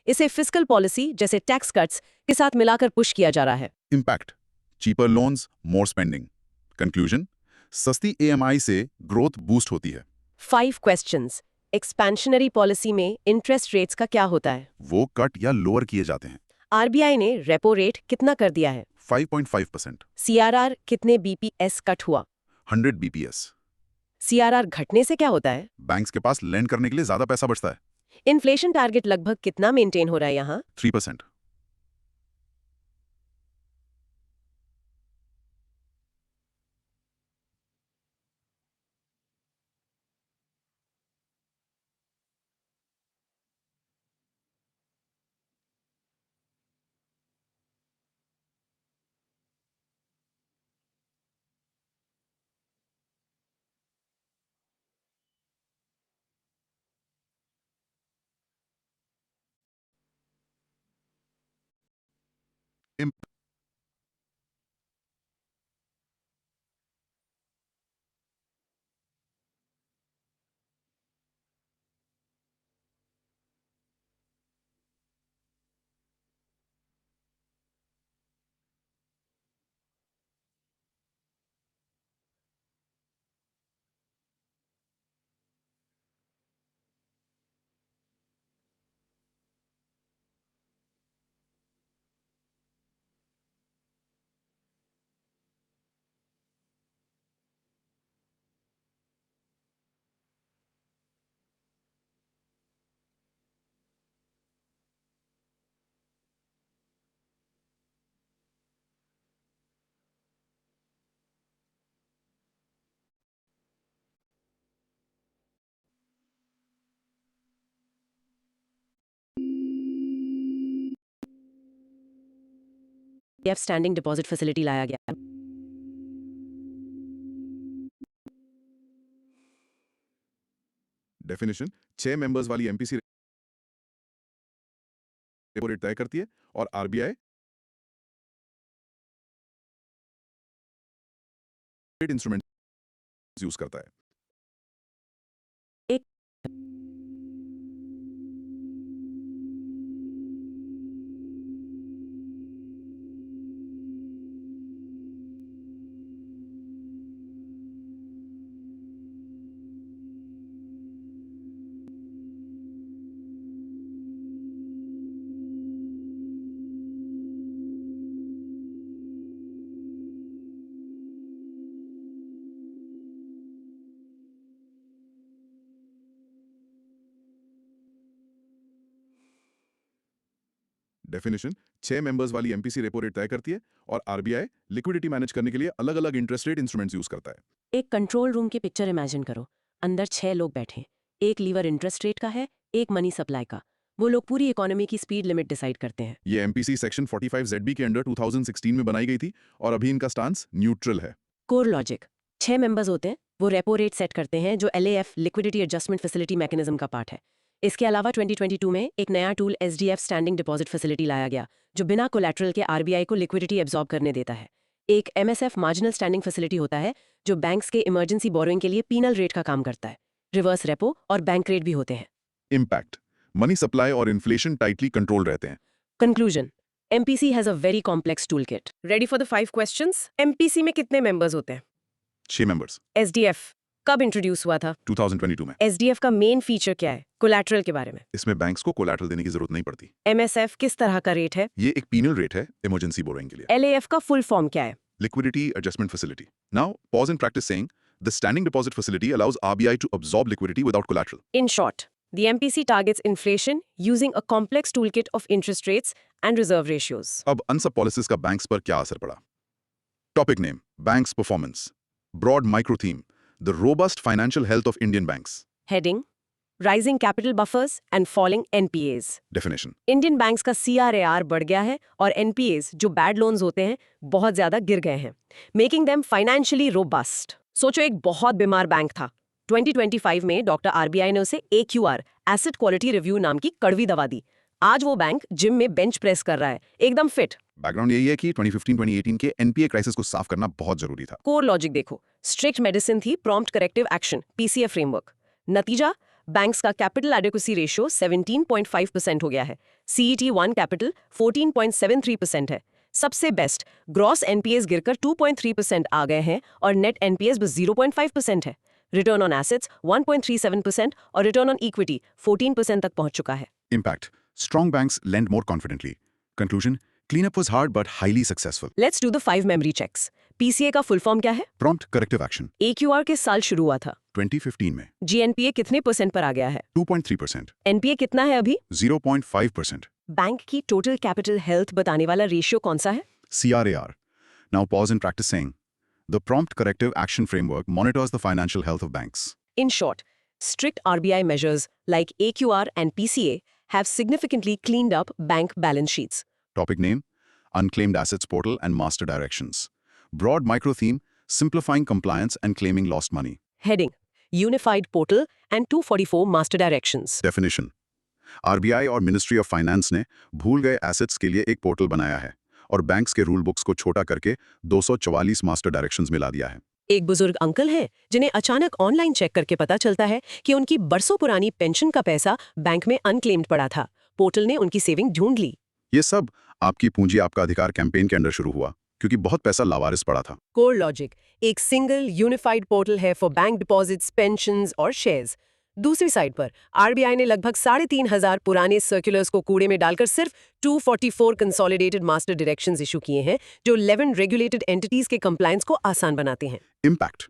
इसे फिस्कल पॉलिसी जैसे टैक्स कट्स के साथ मिलाकर पुश किया जा रहा है। इम्पैक्ट: चीपर लोन्स, मोर स्पेंडिंग। कंक्लूजन: सस्ती ईएमआई से ग्रोथ बूस्ट होती है। 5 क्वेश्चंस। एक्सपेंशनरी पॉलिसी में इंटरेस्ट रेट्स का क्या होता है? वो कट या लोअर किए जाते हैं। आरबीआई ने रेपो रेट कितना कर दिया है? 5.5%। सीआरआर कितने बीपीएस कट हुआ? 100 बीपीएस। सीआरआर घटने से क्या होता है? बैंक्स के पास लेंड करने के लिए ज्यादा पैसा बचता है। इन्फ्लेशन टारगेट लगभग कितना मेंटेन हो रहा है यहाँ? 3%। एफ स्टैंडिंग डिपॉजिट फैसिलिटी लाया गया। डेफिनेशन 6 मेंबर्स वाली एमपीसी रेपो रेट तय करती है और आरबीआई रेट इंस्ट्रूमेंट यूज करता है। एक डेफिनेशन 6 मेंबर्स वाली एमपीसी रेपो रेट तय करती है और आरबीआई लिक्विडिटी मैनेज करने के लिए अलग-अलग इंटरेस्ट रेट इंस्ट्रूमेंट्स यूज करता है। एक कंट्रोल रूम की पिक्चर इमेजिन करो। अंदर 6 लोग बैठे, एक लीवर इंटरेस्ट रेट का है, एक मनी सप्लाई का। वो लोग पूरी इकोनॉमी की स्पीड लिमिट डिसाइड करते हैं। ये एमपीसी सेक्शन 45 ZB के अंडर 2016 में बनाई गई थी और अभी इनका स्टांस न्यूट्रल है। कोर लॉजिक 6 मेंबर्स होते हैं, वो रेपो रेट सेट करते हैं जो LAF liquidity adjustment facility mechanism का पार्ट है। इसके अलावा 2022 में एक नया tool SDF standing deposit facility लाया गया जो बिना कोलैटरल के आरबीआई को लिक्विडिटी एब्जॉर्ब करने देता है। एक MSF मार्जिनल स्टैंडिंग फैसिलिटी होता है जो बैंक्स के इमरजेंसी बोरोइंग के लिए पीनल रेट का काम करता है। रिवर्स रेपो और बैंक रेट भी होते हैं। इम्पैक्ट मनी सप्लाई और इन्फ्लेशन टाइटली कंट्रोल रहते हैं। Conclusion MPC has a very complex tool kit. Ready for the 5 questions. MPC में कितने मेंबर्स होते हैं? 6 मेंबर्स। SDF कब इंट्रोड्यूस हुआ था? 2022 में। SDF का मेन फीचर क्या है? कोलैटरल के बारे में। इसमें बैंक्स को कोलैटरल देने की जरूरत नहीं पड़ती। MSF किस तरह का रेट है? ये एक पीनल रेट है इमरजेंसी बोरोइंग के लिए। LAF का फुल फॉर्म क्या है? Liquidity Adjustment Facility. Now, pause and practice saying the standing deposit facility allows RBI to absorb liquidity without collateral. In short, the MPC targets inflation using a complex toolkit of interest rates and reserve ratios. अब अन सब policies का banks पर क्या असर पड़ा? Topic name banks performance. Broad micro theme the robust financial health of Indian banks. Heading: Rising capital buffers and falling NPAs. Definition Indian banks का CRAR बढ़ गया है और NPAs जो बैड लोन्स होते हैं बहुत ज्यादा गिर गए हैं, मेकिंग देम फाइनेंशियली रोबस्ट। सोचो एक बहुत बीमार बैंक था। 2025 में डॉक्टर RBI ने उसे AQR एसेट क्वालिटी रिव्यू नाम की कड़वी दवा दी। आज वो बैंक जिम में बेंच प्रेस कर रहा है, एकदम फिट। बैकग्राउंड यही है कि 2015-2018 के एनपीए क्राइसिस को साफ करना बहुत जरूरी था। कोर लॉजिक देखो, स्ट्रिक्ट मेडिसिन थी, prompt corrective action PCA framework. नतीजा, बैंक्स का कैपिटल एडिक्वेसी रेशियो 17.5% हो गया है। CET1 कैपिटल 14.73% है। सबसे बेस्ट, ग्रॉस NPAs गिरकर 2.3% आ गए हैं और नेट NPAs बस 0.5% है। रिटर्न ऑन एसेट्स 1.37% और रिटर्न ऑन इक्विटी 14% तक पहुंच चुका है। Impact strong banks lend more confidently. Conclusion cleanup was hard but highly successful. Let's do the 5 memory checks. PCA का फुल फॉर्म क्या है? Prompt corrective action AQR किस साल शुरू हुआ था? 2015 में GNPA कितने % पर आ गया है? 2.3%, NPA कितना है अभी? 0.5%, बैंक की टोटल कैपिटल हेल्थ बताने वाला रेशियो कौन सा है? CRAR. Now pause and practice saying the prompt corrective action framework monitors the financial health of banks. In short, strict RBI measures like AQR and PCA have significantly cleaned up bank balance sheets. Topic name unclaimed assets portal and master directions. Broad micro theme simplifying compliance and claiming lost money. Heading: Unified Portal and 244 Master Directions. Definition RBI और ministry of finance ने भूल गए assets के लिए एक portal बनाया है और बैंक्स के रूल बुक्स को छोटा करके 244 मास्टर डायरेक्शंस मिला दिया है। एक बुजुर्ग अंकल हैं जिन्हें अचानक ऑनलाइन चेक करके पता चलता है कि उनकी बरसों पुरानी पेंशन का पैसा बैंक में अनक्लेम्ड पड़ा था। पोर्टल ने उनकी सेविंग ढूंढ ली। ये सब आपकी पूंजी आपका अधिकार कैंपेन के अंडर शुरू हुआ क्योंकि बहुत पैसा लावारिस पड़ा था। कोर लॉजिक एक सिंगल यूनिफाइड पोर्टल है फॉर बैंक डिपॉजिट्स, पेंशंस और शेयर्स। दूसरी साइड पर आरबीआई ने लगभग 3,500 पुराने सर्कुलर्स को कूड़े में डालकर सिर्फ 244 कंसोलिडेटेड मास्टर डायरेक्शंस इशू किए हैं जो 11 रेगुलेटेड एंटिटीज के कंप्लायंस को आसान बनाते हैं। Impact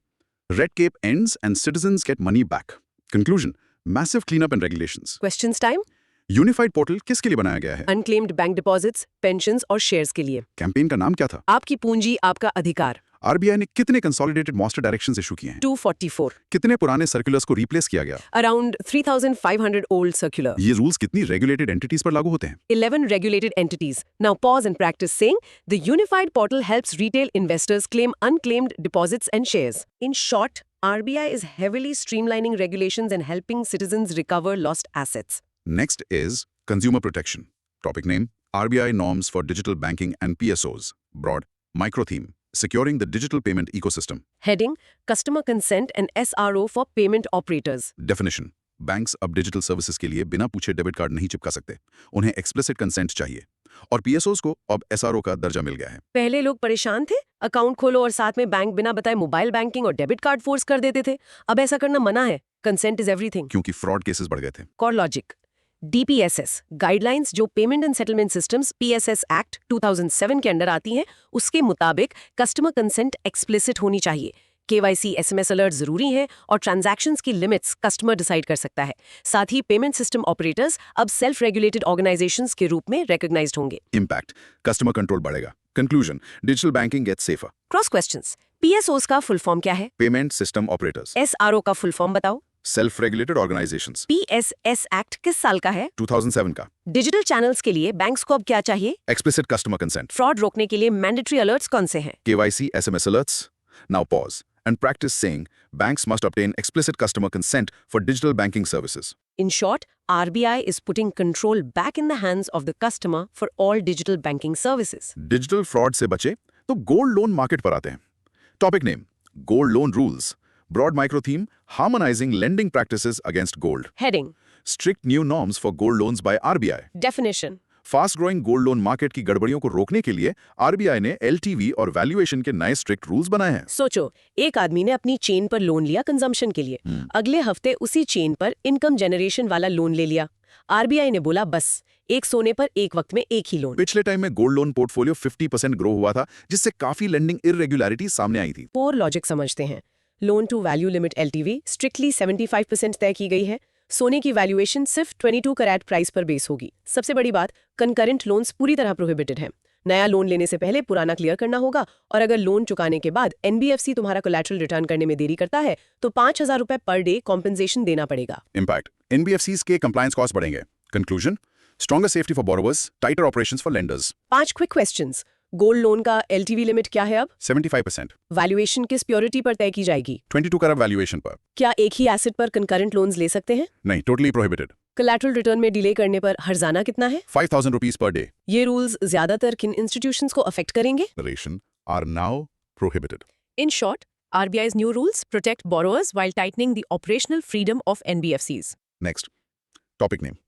Red Tape ends and citizens get money back. Conclusion Massive cleanup and regulations. Questions time. Unified portal किसके लिए बनाया गया है? अनक्लेम्ड बैंक डिपॉजिट्स, पेंशंस और शेयर्स के लिए। कैंपेन का नाम क्या था? आपकी पूंजी आपका अधिकार। आरबीआई ने कितने कंसोलिडेटेड मास्टर डायरेक्शंस इशू किए हैं? 244. कितने पुराने सर्कुलर्स को रिप्लेस किया गया? Around 3,500 old circular. ये रूल्स कितनी रेगुलेटेड एंटिटीज पर लागू होते हैं? 11 regulated entities. Now pause and practice saying the unified portal helps retail investors claim unclaimed deposits and shares. In short, RBI is heavily streamlining regulations and helping citizens recover lost assets. Next is consumer protection. Topic name: RBI norms for digital banking and PSOs. Broad micro theme: securing the digital payment ecosystem. Heading: Customer consent and SRO for payment operators. Definition: banks अब digital services के लिए बिना पूछे debit card नहीं चिपका सकते, उन्हें explicit consent चाहिए। और पीएसओस को अब एसआरओ का दर्जा मिल गया है। पहले लोग परेशान थे, अकाउंट खोलो और साथ में बैंक बिना बताए मोबाइल बैंकिंग और डेबिट कार्ड फोर्स कर देते थे। अब ऐसा करना मना है। Consent is everything. क्योंकि फ्रॉड केसेस बढ़ गए थे। कोर लॉजिक: डीपीएसएस गाइडलाइंस जो payment and settlement systems PSS act 2007 के अंडर आती हैं, उसके मुताबिक कस्टमर कंसेंट एक्सप्लिसिट होनी चाहिए। केवाईसी एसएमएस अलर्ट जरूरी है और ट्रांजैक्शंस की लिमिट्स कस्टमर डिसाइड कर सकता है। साथ ही पेमेंट सिस्टम ऑपरेटर्स अब सेल्फ रेगुलेटेड ऑर्गेनाइजेशंस के रूप में रिकॉग्नाइज्ड होंगे। इम्पैक्ट: कस्टमर कंट्रोल बढ़ेगा। Conclusion: digital banking gets safer. Cross questions: PSOs का फुल फॉर्म क्या है? Payment system operators. एसआरओ का फुल फॉर्म बताओ। Self regulated organisations. PSS act किस साल का है? 2007 का। डिजिटल चैनल्स के लिए बैंक्स को अब क्या चाहिए? Explicit customer consent. फ्रॉड रोकने के लिए मैंडेटरी अलर्ट्स कौन से हैं? KYC SMS alerts. Now pause and practice saying banks must obtain explicit customer consent for digital banking services. In short, RBI is putting control back in the hands of the customer for all digital banking services. Digital fraud से बचे तो gold loan market पर आते हैं। Topic name: gold loan rules. Broad micro theme: harmonising lending practices against gold. Heading: strict new norms for gold loans by RBI। Definition: fast growing gold loan market की गड़बड़ियों को रोकने के लिए RBI ने LTV और वैल्यूएशन के नए स्ट्रिक्ट रूल्स बनाए हैं। सोचो, एक आदमी ने अपनी चेन पर लोन लिया कंजम्पशन के लिए। अगले हफ्ते उसी चेन पर इनकम जनरेशन वाला लोन ले लिया। RBI ने बोला बस, एक सोने पर एक वक्त में एक ही लोन। पिछले टाइम में गोल्ड लोन पोर्टफोलियो 50% ग्रो हुआ था, जिससे काफी लेंडिंग इरेगुलरिटीज सामने आई थी। कोर लॉजिक समझते हैं। Loan to value limit LTV strictly 75% तय की गई है। सोने की वैल्यूएशन सिर्फ 22 कैरेट प्राइस पर बेस होगी। सबसे बड़ी बात, कंकरेंट लोन्स पूरी तरह प्रोहिबिटेड हैं। नया लोन लेने से पहले पुराना क्लियर करना होगा, और अगर लोन चुकाने के बाद NBFC तुम्हारा कोलैटरल रिटर्न करने में देरी करता है तो 5,000 रुपए पर डे कॉम्पेंसेशन देना पड़ेगा। इम्पैक्ट: NBFCs के कंप्लायंस कॉस्ट बढ़ेंगे। Conclusion: stronger safety for borrowers, tighter operations for lenders. 5 quick questions. Gold loan का LTV लिमिट क्या है अब? 75%। वैल्यूएशन किस प्योरिटी पर तय की जाएगी? 22 कैरेट वैल्यूएशन पर। क्या एक ही एसेट पर कंकरेंट लोन्स ले सकते हैं? नहीं, टोटली प्रोहिबिटेड। कोलैटरल रिटर्न में डिले करने पर हर्जाना कितना है? 5,000 रुपीज पर डे। ये रूल्स ज्यादातर किन इंस्टीट्यूशंस को अफेक्ट करेंगे? Narration are now prohibited. In short, RBI's new rules protect borrowers while tightening the operational freedom of NBFCs. Next. Topic name: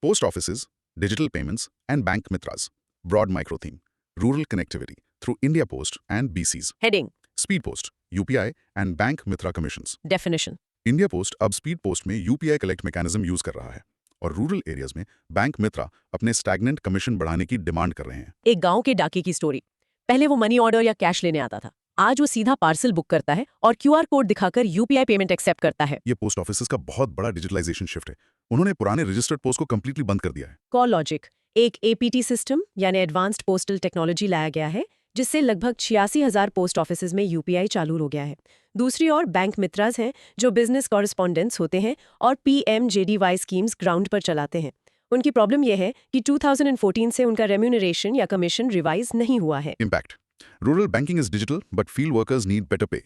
Post offices, digital payments, and bank mitras. Broad micro theme: rural connectivity through India Post and BCs. Heading: Speed Post, UPI, and bank mitra commissions. Definition: India post अब speed post में UPI collect mechanism use कर रहा है, और rural areas में bank मित्रा अपने stagnant commission बढ़ाने की डिमांड कर रहे हैं। एक गांव के डाकी की स्टोरी। पहले वो मनी ऑर्डर या कैश लेने आता था, आज वो सीधा पार्सल बुक करता है और QR कोड दिखाकर UPI पेमेंट एक्सेप्ट करता है। ये पोस्ट ऑफिसेज का बहुत बड़ा डिजिटलाइजेशन शिफ्ट है। उन्होंने पुराने रजिस्टर्ड पोस्ट को कंप्लीटली बंद कर दिया है। कोर लॉजिक: एक APT सिस्टम यानी एडवांस्ड पोस्टल टेक्नोलॉजी लाया गया है, जिससे लगभग 86,000 पोस्ट ऑफिसेज में UPI चालू हो गया है। दूसरी ओर बैंक मित्राज हैं जो बिजनेस कॉरेस्पॉन्डेंट्स होते हैं और PMJDY स्कीम्स ग्राउंड पर चलाते हैं। उनकी प्रॉब्लम यह है कि 2014 से उनका रेम्यूनरेशन या कमीशन रिवाइज नहीं हुआ है। Impact: Rural banking is digital, but field workers need better pay.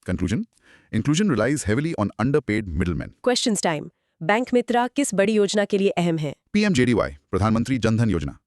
Conclusion: Inclusion relies heavily on underpaid middlemen. Questions time. Bank Mitra किस बड़ी योजना के लिए अहम है? PMJDY, प्रधानमंत्री जनधन योजना।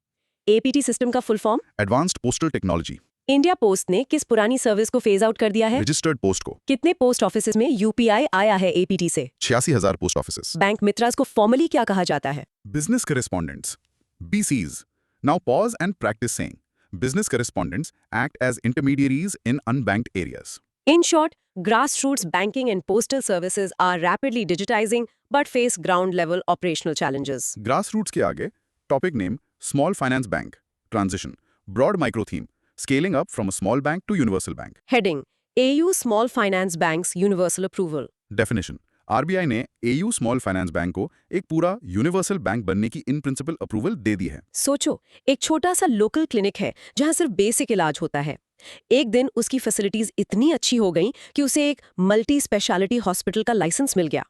APT सिस्टम का full form? Advanced postal technology. India post ने किस पुरानी सर्विस को फेज आउट कर दिया है? रजिस्टर्ड पोस्ट को। कितने पोस्ट ऑफिसेज में UPI आया है APT से? 86,000 पोस्ट ऑफिसेज। बैंक मित्रास को फॉर्मली क्या कहा जाता है? Business correspondents, BCs. Now pause and practice saying. Business correspondents act as intermediaries in unbanked areas. In short, grassroots banking and postal services are rapidly digitizing but face ground-level operational challenges. Grassroots के आगे topic name: Small Finance Bank. Transition. Broad micro theme: Scaling up from a small bank to universal bank. Heading: AU Small Finance Banks Universal Approval. Definition: RBI ने AU small finance bank को एक पूरा universal bank बनने की in principle approval दे दी है। सोचो, एक छोटा सा लोकल क्लिनिक है जहां सिर्फ बेसिक इलाज होता है। एक दिन उसकी फैसिलिटीज इतनी अच्छी हो गई कि उसे एक मल्टी स्पेशलिटी हॉस्पिटल का लाइसेंस मिल गया।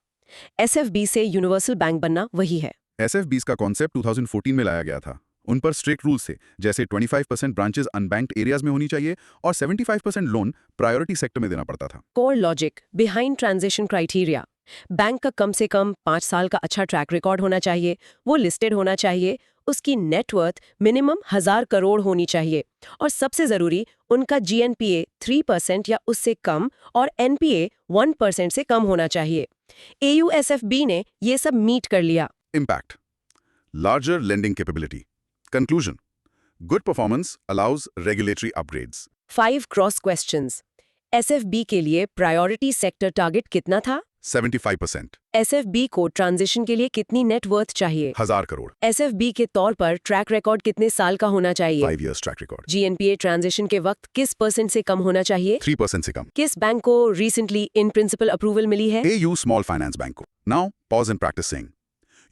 एसएफबी से यूनिवर्सल बैंक बनना वही है। एसएफबीज का कॉन्सेप्ट 2014 में लाया गया था। उन पर स्ट्रिक्ट रूल्स थे, जैसे 25% ब्रांचेस अनबैंक्ड एरियाज में होनी चाहिए और 75% लोन प्रायोरिटी सेक्टर में देना पड़ता था। Core logic behind transition criteria. Bank का कम से कम 5 साल का अच्छा ट्रैक रिकॉर्ड होना चाहिए, वो लिस्टेड होना चाहिए, उसकी नेटवर्थ मिनिमम 1000 करोड़ होनी चाहिए और सबसे जरूरी उनका जीएनपीए 3% या उससे कम और एनपीए 1% से कम होना चाहिए। एयूएसएफबी ने ये सब मीट कर लिया। Impact. Larger lending capability. Conclusion. Good performance allows regulatory upgrades. 5 cross questions. SFB के लिए प्रायोरिटी सेक्टर टारगेट कितना था? 75%. एसएफबी को ट्रांजिशन के लिए कितनी नेटवर्थ चाहिए? 1000 करोड़. एसएफबी के तौर पर ट्रैक रिकॉर्ड कितने साल का होना चाहिए? 5 years track record. GNPA transition के वक्त किस % से कम होना चाहिए? 3% से कम. किस बैंक को रिसेंटली इन प्रिंसिपल अप्रूवल मिली है? AU Small Finance Bank को. Now, pause and practice saying.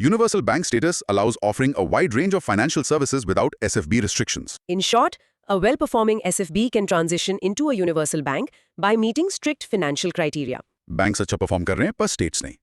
Universal bank status allows offering a wide range of financial services without SFB restrictions. In short, a well-performing SFB can transition into a universal bank by meeting strict financial criteria. Banks अच्छा perform कर रहे हैं, पर states नहीं.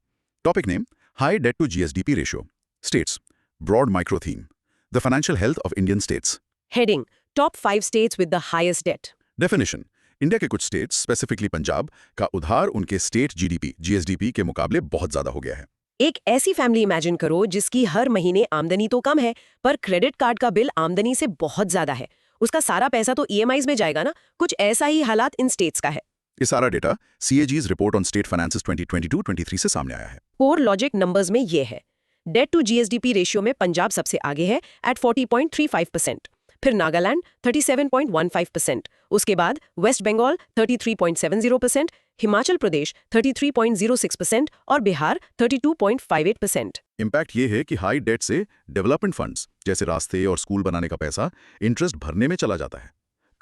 Topic name: High debt to GSDP ratio. States: Broad micro theme: The financial health of Indian states. Heading: Top 5 states with the highest debt. Definition: India के कुछ states, specifically Punjab, का उधार उनके स्टेट जीडीपी (GSDP) के मुकाबले बहुत ज्यादा हो गया है। एक ऐसी फैमिली इमेजिन करो जिसकी हर महीने आमदनी तो कम है, पर क्रेडिट कार्ड का बिल आमदनी से बहुत ज्यादा है। उसका सारा पैसा तो ईएमआईज में जाएगा ना। कुछ ऐसा ही हालात इन स्टेट्स का है। ये सारा data CAG's report on state finances 2022-23 से सामने आया है। कोर लॉजिक नंबर्स में ये है। डेट टू जीएसडीपी रेशियो में पंजाब सबसे आगे है एट 40.35%, फिर नागालैंड 37.15%, उसके बाद वेस्ट बंगाल 33.70%, हिमाचल प्रदेश 33.06% और बिहार 32.58%। इम्पैक्ट ये है कि हाई डेट से डेवलपमेंट फंड्स जैसे रास्ते और स्कूल बनाने का पैसा इंटरेस्ट भरने में चला जाता है।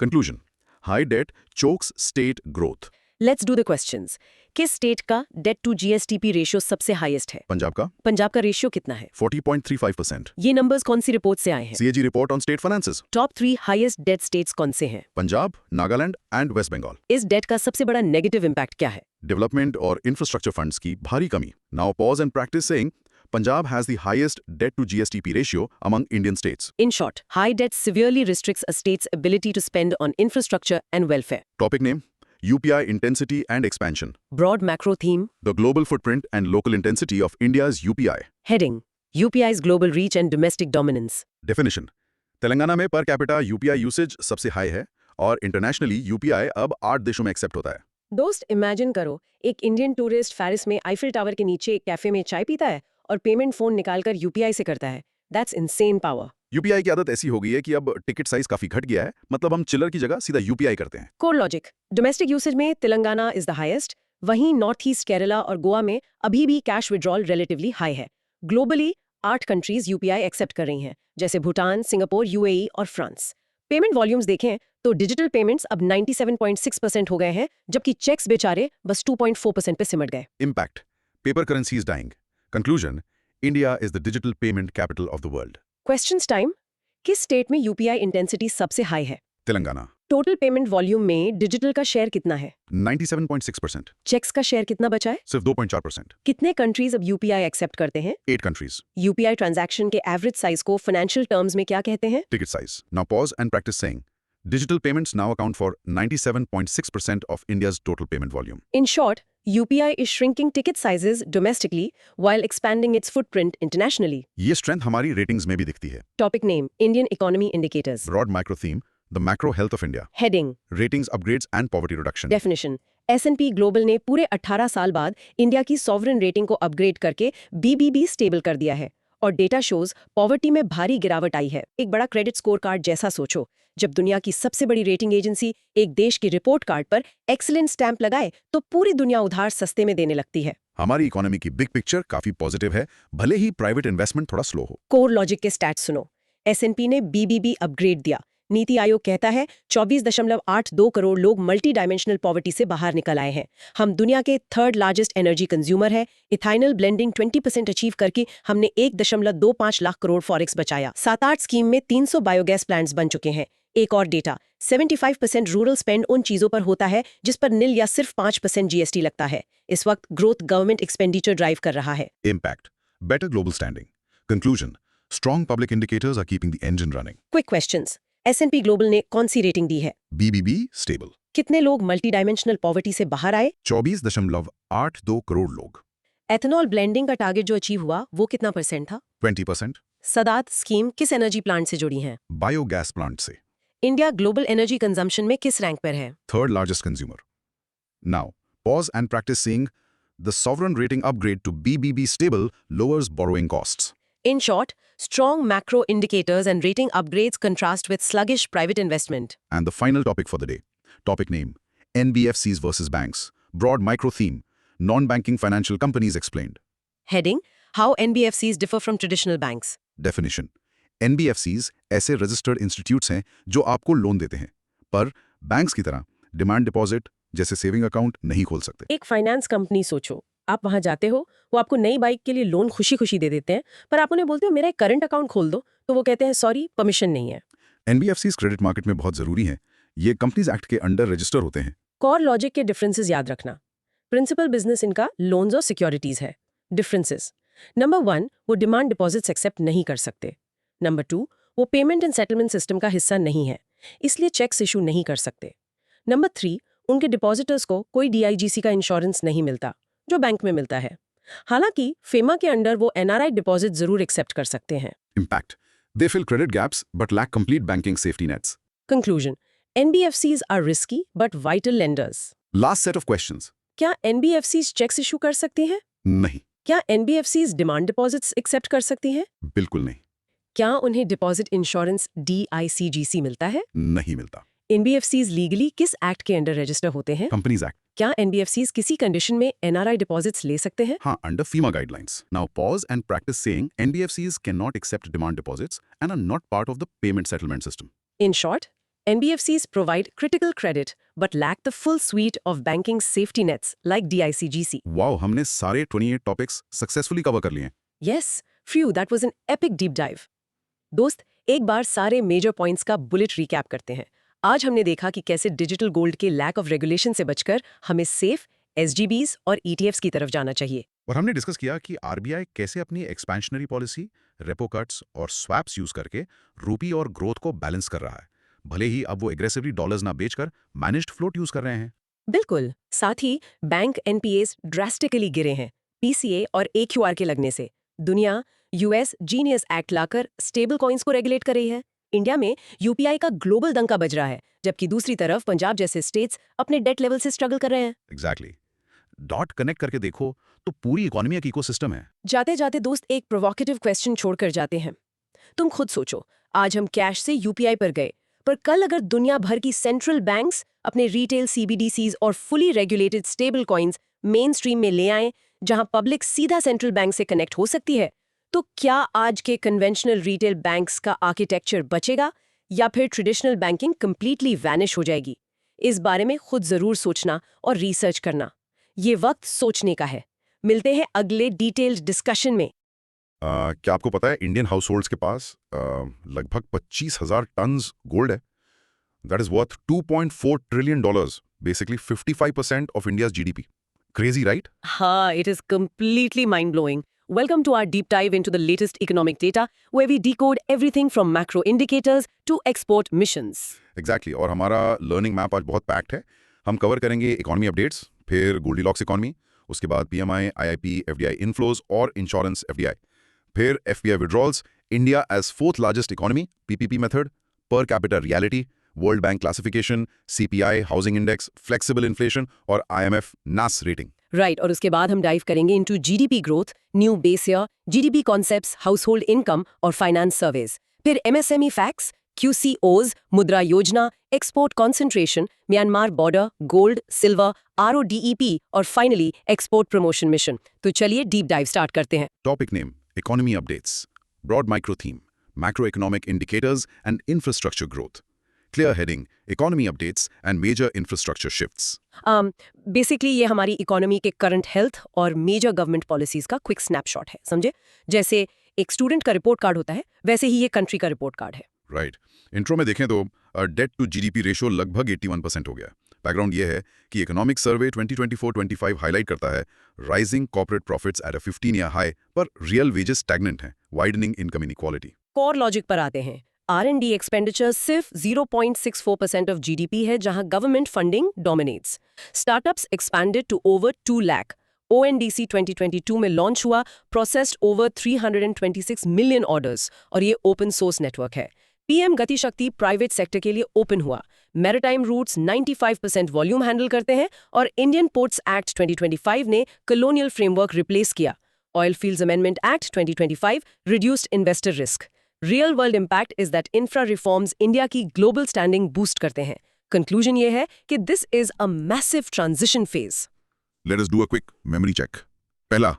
Conclusion: high debt chokes state growth. Let's do the questions. किस स्टेट का डेट टू जीएसडीपी रेशियो सबसे हाईएस्ट है? पंजाब का। पंजाब का रेशियो कितना है? 40.35%। ये नंबर्स कौन सी रिपोर्ट से आए हैं? CAG report on state finances. Top 3 highest debt states कौन से हैं? पंजाब, नागालैंड एंड वेस्ट बंगाल। इस डेट का सबसे बड़ा नेगेटिव इम्पैक्ट क्या है? डेवलपमेंट और इंफ्रास्ट्रक्चर फंड्स की भारी कमी। Now pause and practice saying Punjab has the highest debt to GSDP ratio among Indian states. In short, high debt severely restricts a state's ability to spend on infrastructure and welfare. Topic name: UPI intensity and expansion. Broad macro theme: The global footprint and local intensity of India's UPI. Heading: UPI's global reach and domestic dominance. Definition: Telangana में per capita UPI usage सबसे high है और internationally UPI अब 8 देशों में accept होता है। दोस्त, इमेजिन करो, एक इंडियन टूरिस्ट पेरिस में आईफिल टावर के नीचे एक कैफे में चाय पीता है और पेमेंट फोन निकालकर यूपीआई से करता है। That's insane power. यूपीआई की आदत ऐसी हो गई है कि अब टिकट साइज काफी घट गया है, मतलब हम चिल्लर की जगह सीधा यूपीआई करते हैं। कोर लॉजिक: डोमेस्टिक यूसेज में तेलंगाना इज द हाईएस्ट, वहीं नॉर्थ ईस्ट केरला और गोवा में अभी भी कैश विड्रॉल रिलेटिवली हाई है। ग्लोबली 8 कंट्रीज यूपीआई एक्सेप्ट कर रही हैं, जैसे भूटान, सिंगापुर, यूएई और फ्रांस। पेमेंट वॉल्यूम्स देखें तो डिजिटल पेमेंट्स अब 97.6% हो गए हैं, जबकि चेक्स बेचारे बस 2.4% पे सिमट गए। Impact: paper currency is dying. Conclusion: India is the digital payment capital of the world. Questions time. किस स्टेट में यूपीआई इंटेंसिटी सबसे हाई है? तेलंगाना। टोटल पेमेंट वॉल्यूम में डिजिटल का शेयर कितना है? 97.6%। चेक्स का शेयर कितना बचा है? सिर्फ 2.4%। कितने कंट्रीज अब यूपीआई एक्सेप्ट करते हैं? 8 कंट्रीज। यूपीआई ट्रांजैक्शन के एवरेज साइज को फाइनेंशियल टर्म्स में क्या कहते हैं? Ticket size. Now pause and practice saying. Digital payments now account for 97.6% of India's total payment volume. In short, UPI is shrinking ticket sizes domestically while expanding its footprint internationally. ये strength हमारी ratings में भी दिखती है. Topic name: Indian Economy Indicators. Broad micro theme: The macro health of India. Heading: Ratings upgrades and poverty reduction. Definition: S&P Global ने पूरे 18 साल बाद इंडिया की सॉवरेन रेटिंग को अपग्रेड करके BBB स्टेबल कर दिया है और डेटा शोज पॉवर्टी में भारी गिरावट आई है। एक बड़ा क्रेडिट स्कोर कार्ड जैसा सोचो। जब दुनिया की सबसे बड़ी रेटिंग एजेंसी एक देश की रिपोर्ट कार्ड पर एक्सीलेंट स्टैंप लगाए तो पूरी दुनिया उधार सस्ते में देने लगती है। हमारी इकोनॉमी की बिग पिक्चर काफी पॉजिटिव है, भले ही प्राइवेट इन्वेस्टमेंट थोड़ा स्लो हो। कोर लॉजिक के स्टैट्स सुनो। S&P ने BBB अपग्रेड दिया, नीति आयोग कहता है 24.82 करोड़ लोग मल्टी डायमेंशनल पॉवर्टी से बाहर निकल आए हैं। हम दुनिया के थर्ड लार्जेस्ट एनर्जी कंज्यूमर है। इथाइनल ब्लेंडिंग 20% अचीव करके हमने 1.25 लाख करोड़ फॉरेक्स बचाया। 7-8 स्कीम में 300 बायोगैस प्लांट्स बन चुके हैं। एक और डेटा, 75% रूरल स्पेंड उन चीजों पर होता है जिस पर निल या सिर्फ 5% जीएसटी लगता है। इस वक्त ग्रोथ गवर्नमेंट एक्सपेंडिचर ड्राइव कर रहा है। Impact. Better global standing. Conclusion. Strong public indicators are keeping the engine running. Quick questions. S&P global ने कौन सी रेटिंग दी है? BBB stable. कितने लोग मल्टी डायमेंशनल पॉवर्टी से बाहर आए? 24.82 करोड़ लोग. एथेनॉल ब्लेंडिंग का टारगेट जो अचीव हुआ वो कितना % था? 20%. सदात स्कीम किस एनर्जी प्लांट से जुड़ी है? Biogas plant से. इंडिया ग्लोबल एनर्जी कंजम्पशन में किस रैंक पर है? Third largest consumer. Now, pause and practice seeing the sovereign rating upgrade to BBB stable lowers borrowing costs. In short, strong macro indicators and rating upgrades contrast with sluggish private investment. And the final topic for the day. Topic name, NBFCs versus banks. Broad micro theme, non-banking financial companies explained. Heading: How NBFCs differ from traditional banks. Definition. NBFCs ऐसे registered institutes हैं जो आपको loan देते हैं, पर banks की तरह demand deposit जैसे सेविंग अकाउंट नहीं खोल सकते। एक फाइनेंस कंपनी सोचो, आप वहां जाते हो, वो आपको नई बाइक के लिए लोन खुशी खुशी दे देते हैं, पर आप उन्हें बोलते हो मेरा एक करंट अकाउंट खोल दो, तो वो कहते हैं सॉरी परमिशन नहीं है। NBFCs क्रेडिट मार्केट में बहुत जरूरी हैं। ये कंपनीज एक्ट के अंडर रजिस्टर होते हैं। कॉर लॉजिक के डिफरेंसेस याद रखना। प्रिंसिपल बिजनेस इनका लोन्स और सिक्योरिटीज है। डिफरेंसेस: नंबर 1, वो डिमांड डिपॉजिट्स एक्सेप्ट नहीं कर सकते। नंबर 2, वो पेमेंट एंड सेटलमेंट सिस्टम का हिस्सा नहीं है, इसलिए चेक्स इशू नहीं कर सकते। नंबर 3, उनके डिपॉजिटर्स को कोई DIGC का इंश्योरेंस नहीं मिलता जो बैंक में मिलता है। हालांकि फेमा के अंडर वो NRI डिपॉजिट जरूर एक्सेप्ट कर सकते हैं। Impact. They fill credit gaps but lack complete banking safety nets. Conclusion: NBFCs are risky but vital lenders. Last set of questions. क्या NBFCs चेक्स इशू कर सकती हैं? नहीं, क्या NBFCs डिमांड डिपॉजिट्स एक्सेप्ट कर सकती हैं? बिल्कुल नहीं, क्या उन्हें डिपॉजिट इंश्योरेंस DICGC मिलता है? नहीं मिलता। NBFCs लीगली किस एक्ट के अंडर रजिस्टर होते हैं? Companies act. क्या NBFCs किसी कंडीशन में NRI डिपॉजिट्स ले सकते हैं? हाँ, under FEMA guidelines. Now pause and practice saying NBFCs cannot accept demand deposits and are not part of the payment settlement system. In short, NBFCs provide critical credit but lack the full suite of banking safety nets like DICGC. Wow, हमने सारे 28 topics successfully cover कर लिए हैं। Yes, phew, that was an epic deep dive. दोस्त, एक बार सारे major points का bullet recap करते हैं। आज हमने देखा कि कैसे डिजिटल गोल्ड के लैक ऑफ रेगुलेशन से बचकर हमें सेफ SGBs और ETFs की तरफ जाना चाहिए। और हमने डिस्कस किया कि RBI कैसे अपनी एक्सपेंशनरी पॉलिसी, रेपो कट्स और स्वैप्स यूज करके रूपी और ग्रोथ को बैलेंस कर रहा है, भले ही अब वो एग्रेसिवली डॉलर्स ना बेचकर मैनेज्ड फ्लोट यूज कर रहे हैं। बिल्कुल। साथ ही बैंक NPAs ड्रास्टिकली गिरे हैं PCA और AQR के लगने से। दुनिया US जीनियस एक्ट लाकर स्टेबल कॉइन्स को रेगुलेट कर रही है। इंडिया में UPI का ग्लोबल डंका बज रहा है, जबकि दूसरी तरफ पंजाब जैसे स्टेट्स अपने डेट लेवल से स्ट्रगल कर रहे हैं। एग्जैक्टली। डॉट कनेक्ट करके देखो तो पूरी इकोनॉमी एक इकोसिस्टम है। जाते जाते दोस्त एक प्रोवोकेटिव क्वेश्चन छोड़कर जाते हैं। तुम खुद सोचो, आज हम कैश से UPI पर गए, पर कल अगर दुनिया भर की सेंट्रल बैंक्स अपने रिटेल CBDCs और fully regulated stable coins main stream में ले आएं, जहां पब्लिक सीधा सेंट्रल बैंक से कनेक्ट हो सकती है, तो क्या आज के कन्वेंशनल रिटेल बैंक्स का आर्किटेक्चर बचेगा या फिर ट्रेडिशनल बैंकिंग कंप्लीटली वैनिश हो जाएगी? इस बारे में खुद जरूर सोचना और रिसर्च करना। ये वक्त सोचने का है। मिलते हैं अगले डिटेल्ड डिस्कशन में। क्या आपको पता है इंडियन हाउस होल्ड्स के पास लगभग 25,000 टन्स गोल्ड है। That is worth $2.4 trillion, basically 55% of India's GDP। Crazy, right? हाँ, it is completely mind-blowing. Welcome to our deep dive into the latest economic data, where we decode everything from macro indicators to export missions. Exactly. और हमारा learning map आज बहुत packed है। हम cover करेंगे economy updates, फिर goldilocks economy, उसके बाद PMI, IIP, FDI इनफ्लोज और इंश्योरेंस FDI, फिर FPI withdrawals, India as 4th largest economy, PPP method, per capita reality, world bank classification, CPI, housing index, flexible inflation और IMF नास rating. Right, और उसके बाद हम डाइव करेंगे into GDP growth, new base year, GDP concepts, household income और finance surveys, फिर MSME facts, QCOs, Mudra Yojana, export concentration, Myanmar border, gold, silver, RODEP और फाइनली एक्सपोर्ट प्रमोशन मिशन। तो चलिए डीप डाइव स्टार्ट करते हैं। Topic name, economy updates, broad micro theme, macro economic indicators and infrastructure growth. Clear heading, economy updates and major infrastructure shifts. Basically ये हमारी economy के current health और major government policies का quick snapshot है, समझे? जैसे एक स्टूडेंट का रिपोर्ट कार्ड होता है, वैसे ही ये कंट्री का रिपोर्ट कार्ड है। राइट। इंट्रो में देखें तो डेट टू जीडीपी रेशियो लगभग 81% हो गया। बैकग्राउंड ये है कि इकोनॉमिक सर्वे 2024-25 हाईलाइट करता है rising corporate profits at a 15-year high, पर रियल वेजेस स्टैग्नेंट हैं, widening income inequality. Core logic पर आते हैं। R&D एक्सपेंडिचर सिर्फ 0.64% ऑफ जीडीपी है, जहां government funding dominates. Startups expanded to over 2 lakh. ONDC 2022 में लॉन्च हुआ, प्रोसेस्ड ओवर 326 मिलियन ऑर्डर्स, और ये ओपन सोर्स नेटवर्क है। PM गति शक्ति प्राइवेट सेक्टर के लिए ओपन हुआ। मैरिटाइम रूट्स 95% वॉल्यूम हैंडल करते हैं, और इंडियन पोर्ट्स एक्ट 2025 ने कॉलोनियल फ्रेमवर्क रिप्लेस किया। Oil fields amendment act 2025 reduced investor risk. Real world impact is that infra reforms India की ग्लोबल स्टैंडिंग बूस्ट करते हैं। कंक्लूजन ये है कि this is a massive transition phase. Let us do a quick memory check. पहला,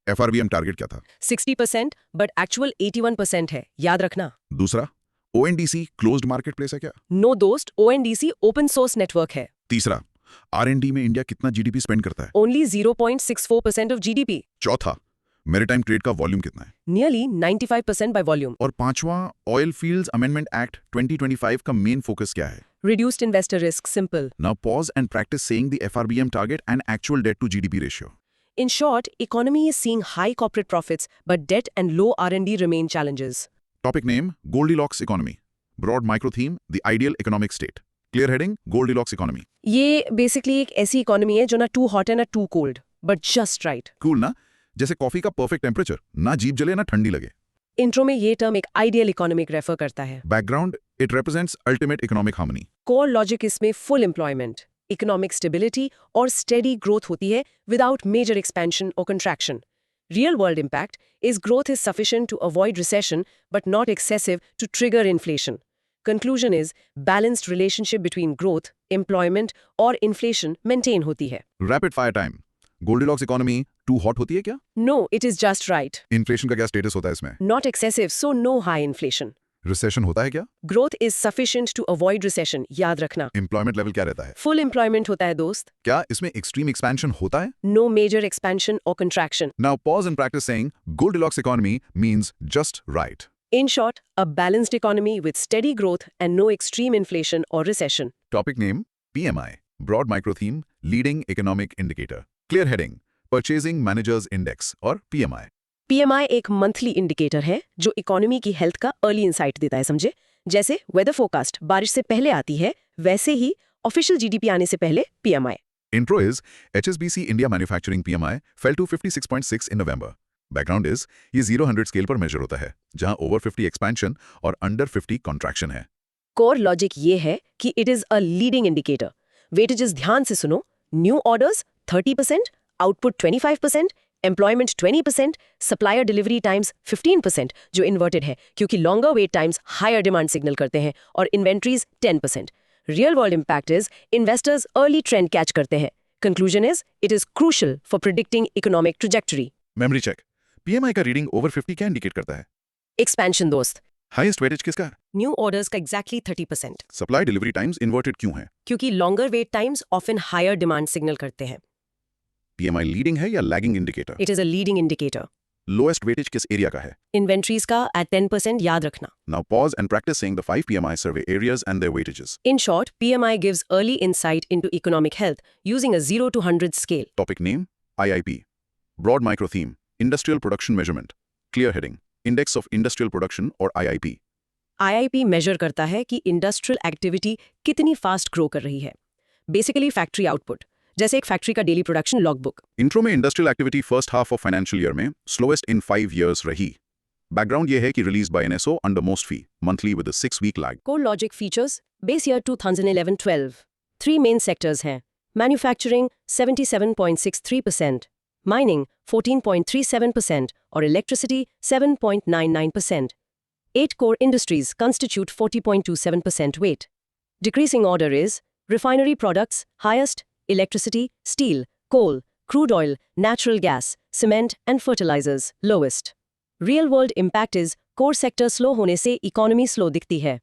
FRBM target क्या था? 60%, but actual 81% है, याद रखना। दूसरा, ONDC क्लोज्ड मार्केट प्लेस है क्या? नो दोस्त, ONDC ओपन सोर्स नेटवर्क है। तीसरा, R&D में इंडिया कितना जीडीपी स्पेंड करता है? Only 0.64% of GDP. चौथा, मैरिटाइम ट्रेड का वॉल्यूम कितना है? Nearly 95% by volume. और पांचवा, ऑयल फील्ड्स अमेंडमेंट एक्ट 2025 का मेन फोकस क्या है? Reduced investor risk, simple. Now pause and practice saying the FRBM target and actual debt to GDP ratio. In short, economy is seeing high corporate profits, but debt and low R&D remain challenges. Topic name, Goldilocks economy. Broad micro theme, the ideal economic state. Clear heading, Goldilocks economy. ये basically एक ऐसी economy है जो ना too hot है ना too cold, but just right. Cool ना? जैसे कॉफी का perfect temperature, ना जीभ जले ना ठंडी लगे। इंट्रो में ये टर्म एक आइडियल इकोनॉमिक रेफर करता है। Background, it represents ultimate economic harmony. Core logic इसमें फुल एम्प्लॉयमेंट, इकोनॉमिक स्टेबिलिटी और स्टेडी ग्रोथ होती है विदाउट मेजर एक्सपेंशन और contraction. Real world impact is growth is sufficient to avoid recession but not excessive to trigger inflation. Conclusion is balanced relationship between growth, employment और inflation maintain होती है। Rapid fire time. Goldilocks economy too hot होती है क्या? No, it is just right. Inflation का क्या status होता है इसमें? Not excessive, so no high inflation. Recession होता है क्या? Growth is sufficient to avoid recession, याद रखना। Employment level क्या रहता है? फुल एम्प्लॉयमेंट होता है दोस्त। क्या इसमें extreme expansion होता है? नो मेजर एक्सपेंशन और contraction. Now pause and practice saying Goldilocks economy means just right. In short, a balanced economy with steady growth and no extreme inflation or recession. Topic name, PMI. Broad micro theme, leading economic indicator. Clear heading, Purchasing Managers Index or PMI. PMI एक monthly indicator है जो economy की health का early insight देता है, समझे? जैसे weather forecast बारिश से पहले आती है, वैसे ही ऑफिशियल जीडीपी आने से पहले PMI। Intro is HSBC India Manufacturing PMI fell to 56.6 in November. Background is ये 0-100 स्केल पर मेजर होता है, जहां over 50 एक्सपेंशन और under 50 कॉन्ट्रैक्शन है। कोर लॉजिक ये है कि it is a leading indicator. Weightages ध्यान से सुनो। New orders 30%, output 25%, employment 20%, supplier delivery times 15%, जो इन्वर्टेड है क्योंकि longer wait times higher demand signal करते हैं, और inventories 10%। Real world impact is investors early trend catch करते हैं। Conclusion is it is crucial for predicting economic trajectory. Memory check, PMI का reading over 50 क्या इंडिकेट करता है? एक्सपेंशन दोस्त। हाईएस्ट वेटेज किसका है? न्यू ऑर्डर्स का exactly 30%, supply delivery times inverted क्यों है? क्योंकि longer wait times often higher demand signal करते हैं। PMI लीडिंग है या lagging indicator? It is a leading indicator. Lowest weightage किस एरिया का है? इन्वेंट्रीज का एट 10%, याद रखना। Now pause and practice saying the 5 PMI survey areas and their weightages. In short, PMI gives early insight into economic health using a 0 to 100 scale. Topic name, IIP. Broad micro theme, Industrial Production Measurement. Clear heading, Index of Industrial Production or IIP. IIP measure करता है कि industrial activity कितनी fast grow कर रही है। Basically factory output, जैसे एक factory का डेली प्रोडक्शन लॉगबुक। इंट्रो में industrial activity first half of financial year में स्लोएस्ट इन 5 years रही। बैकग्राउंड ये है कि release by NSO under most fee monthly with 6 week lag. Core logic features base year 2011-12। 3 main sectors हैं। Manufacturing 77.63%, mining 14.37% और electricity 7.99%. 8 core industries constitute 40.27% weight. Decreasing order is refinery products, highest, electricity, steel, coal, crude oil, natural gas, cement and fertilizers, lowest. Real world impact is core sector slow होने से economy slow दिखती है.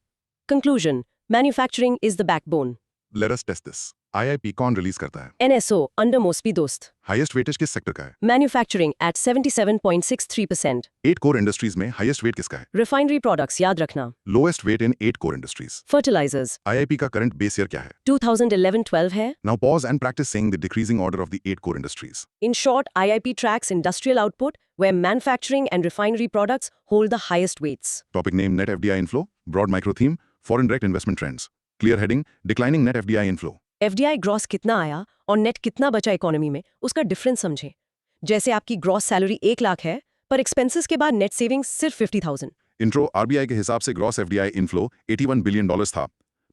Conclusion, Manufacturing is the backbone. Let us test this. IIP कौन release करता है? NSO under Mosby दोस्त. Highest weightage किस sector का है? Manufacturing at 77.63%. 8 कोर इंडस्ट्रीज में हाईएस्ट वेट किसका है? Refinery products याद रखना. लोएस्ट वेट इन 8 कोर इंडस्ट्रीज. Fertilizers. IIP का करंट बेस ईयर क्या है? 2011-12 है. Now pause and practice saying the decreasing order of the 8 core industries. In short, IIP tracks industrial output where manufacturing and refinery products hold the highest weights. Topic name net FDI inflow, broad micro theme, foreign direct investment trends. Clear heading, declining net FDI inflow. FDI gross कितना आया और net कितना बचा economy में, उसका difference समझें. जैसे आपकी ग्रॉस सैलरी 1 लाख है, पर एक्सपेंसेस के बाद नेट सेविंग्स सिर्फ 50,000. इंट्रो RBI के हिसाब से ग्रॉस FDI इनफ्लो $81 बिलियन था,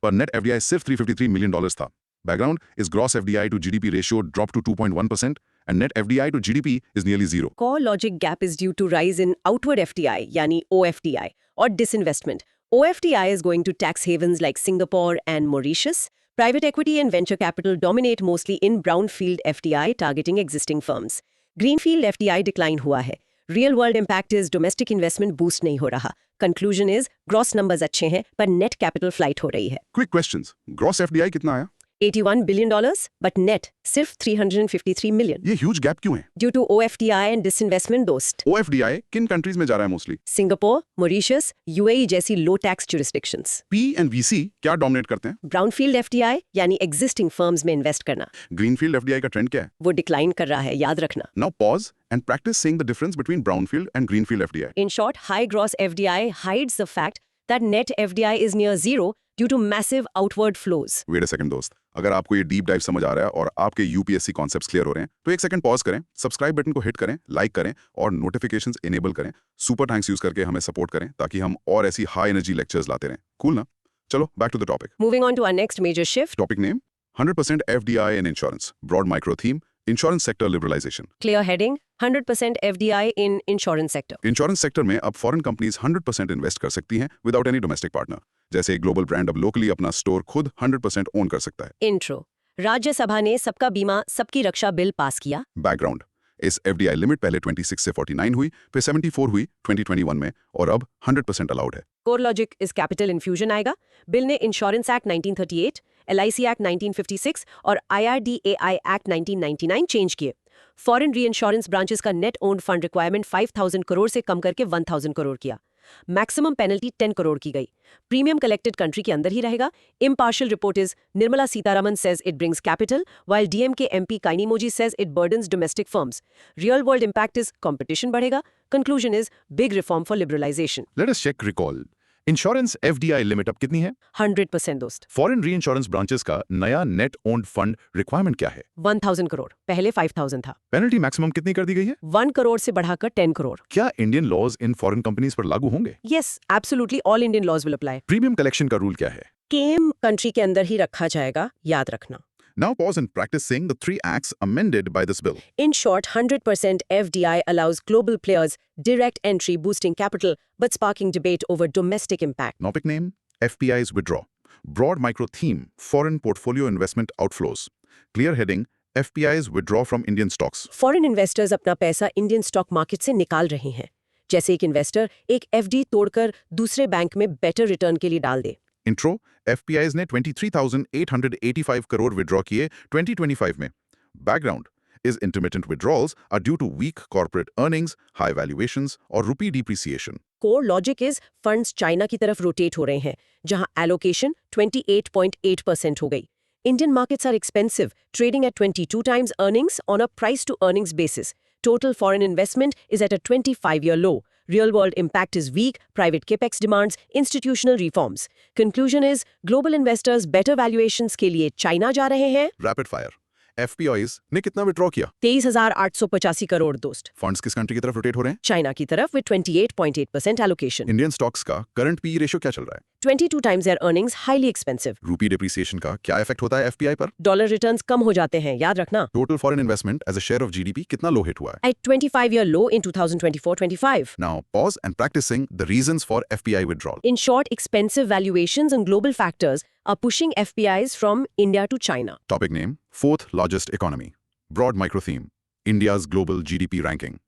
पर नेट FDI सिर्फ $353 मिलियन था. Background is gross FDI to GDP ratio dropped to 2.1% and net FDI to GDP is nearly zero. Core logic gap is due to rise in outward FDI, यानी OFDI, or disinvestment. OFDI is going to tax havens like Singapore and Mauritius. Private equity and venture capital dominate mostly in brownfield FDI targeting existing firms. Greenfield FDI decline हुआ है. Real world impact is domestic investment boost नहीं हो रहा. Conclusion is gross numbers अच्छे हैं पर net capital flight हो रही है. Quick questions. Gross FDI कितना आया? $81 billion, but net सिर्फ $353 million. ये huge gap क्यों है? Due to OFDI and disinvestment दोस्त. OFDI किन countries में जा रहा है mostly? Singapore, Mauritius, UAE जैसी low tax jurisdictions. P and VC क्या dominate करते हैं? Brownfield FDI यानी existing firms में invest करना. Greenfield FDI का trend क्या है? वो decline कर रहा है, याद रखना. Now pause and practice saying the difference between brownfield and greenfield FDI. In short, high gross FDI hides the fact that net FDI is near zero due to massive outward flows. Wait a second दोस्त, अगर आपको ये deep dive समझ आ रहा है और आपके UPSC concepts clear हो रहे हैं तो एक सेकंड पॉज करें, सब्सक्राइब बटन को हिट करें, लाइक करें और नोटिफिकेशंस इनेबल करें. सुपर थैंक्स यूज करके हमें सपोर्ट करें ताकि हम और ऐसी हाई एनर्जी लेक्चर्स लाते रहें. कूल ना? चलो back to the topic. Moving on to our next major shift. Topic name 100% FDI in insurance, broad micro theme, insurance sector liberalization. Clear heading, 100% FDI in insurance sector. Insurance sector में अब foreign companies 100% invest कर सकती हैं without any domestic partner. जैसे global brand अब locally अपना store खुद 100% own कर सकता है. Intro. राज्यसभा ने सबका बीमा सबकी रक्षा बिल पास किया. बैकग्राउंड, इस FDI लिमिट पहले 26 से 49 हुई, फिर 74 हुई 2021 में और अब 100% अलाउड है. कोर लॉजिक इस कैपिटल इन्फ्यूजन आएगा. बिल ने इंश्योरेंस एक्ट 1938, LIC एक्ट 1956 और IRDAI एक्ट 1999 चेंज किए. फॉरेन री इंश्योरेंस ब्रांचेस का net owned fund requirement 5,000 crore से कम करके 1,000 करोड़ किया. मैक्सिमम पेनल्टी 10 करोड़ की गई. प्रीमियम कलेक्टेड कंट्री के अंदर ही रहेगा. Impartial report is Nirmala Sitharaman says it brings capital while DMK MP Kanimozhi says it burdens domestic firms. Real world impact is competition बढ़ेगा. Conclusion is big reform for liberalisation. Let us check recall. Insurance FDI limit अब कितनी है? 100% दोस्त. Foreign री insurance branches का नया net owned fund requirement क्या है? 1,000 करोड़. पहले 5,000 था. पेनल्टी मैक्सिमम कितनी कर दी गई है? 1 करोड़ से बढ़ाकर 10 करोड़. क्या Indian laws in foreign companies पर लागू होंगे? Yes, absolutely all Indian laws will apply. Premium collection का रूल क्या है? केम कंट्री के अंदर ही रखा जाएगा, याद रखना. Now pause and practice saying the 3 acts amended by this bill. In short, 100% FDI allows global players direct entry, boosting capital, but sparking debate over domestic impact. Topic name FPI's withdraw. Broad micro theme, foreign portfolio investment outflows. Clear heading FPI's withdraw from Indian stocks. Foreign investors अपना पैसा Indian stock market से निकाल रहे हैं. जैसे एक investor एक FD तोड़कर दूसरे बैंक में बेटर रिटर्न के लिए डाल दे. Intro, FPIs ने 23,885 करोड़ विड्रॉ किए 2025 में. Background is intermittent withdrawals are due to weak corporate earnings, high valuations और rupee depreciation. Core logic is funds China की तरफ रोटेट हो रहे हैं, जहां allocation 28.8% हो गई. Indian markets are expensive, trading at 22 times earnings on a price to earnings basis. Total foreign investment is at a 25-year low. Real world impact is weak, private capex demands institutional reforms. Conclusion is global investors better valuations के लिए China जा रहे हैं. Rapid fire. FPIs ने कितना withdraw किया? 23,885 करोड़ दोस्त. Funds किस कंट्री की तरफ रोटेट हो रहे हैं? चाइना की तरफ with 28.8% allocation. इंडियन स्टॉक्स का करंट PE रेशियो क्या चल रहा है? 22 times their earnings, highly expensive. रूपी डिप्रिसिएशन का क्या इफेक्ट होता है FPI पर? डॉलर रिटर्न्स कम हो जाते हैं, याद रखना. Total foreign investment as a share of GDP कितना लो हिट हुआ है? At 25-year low in 2024-25. Now pause and practicing the reasons for FPI withdrawal. In short, expensive valuations and global factors are pushing FPIs from India to China. Topic name, fourth largest economy. Broad micro theme, India's global GDP ranking.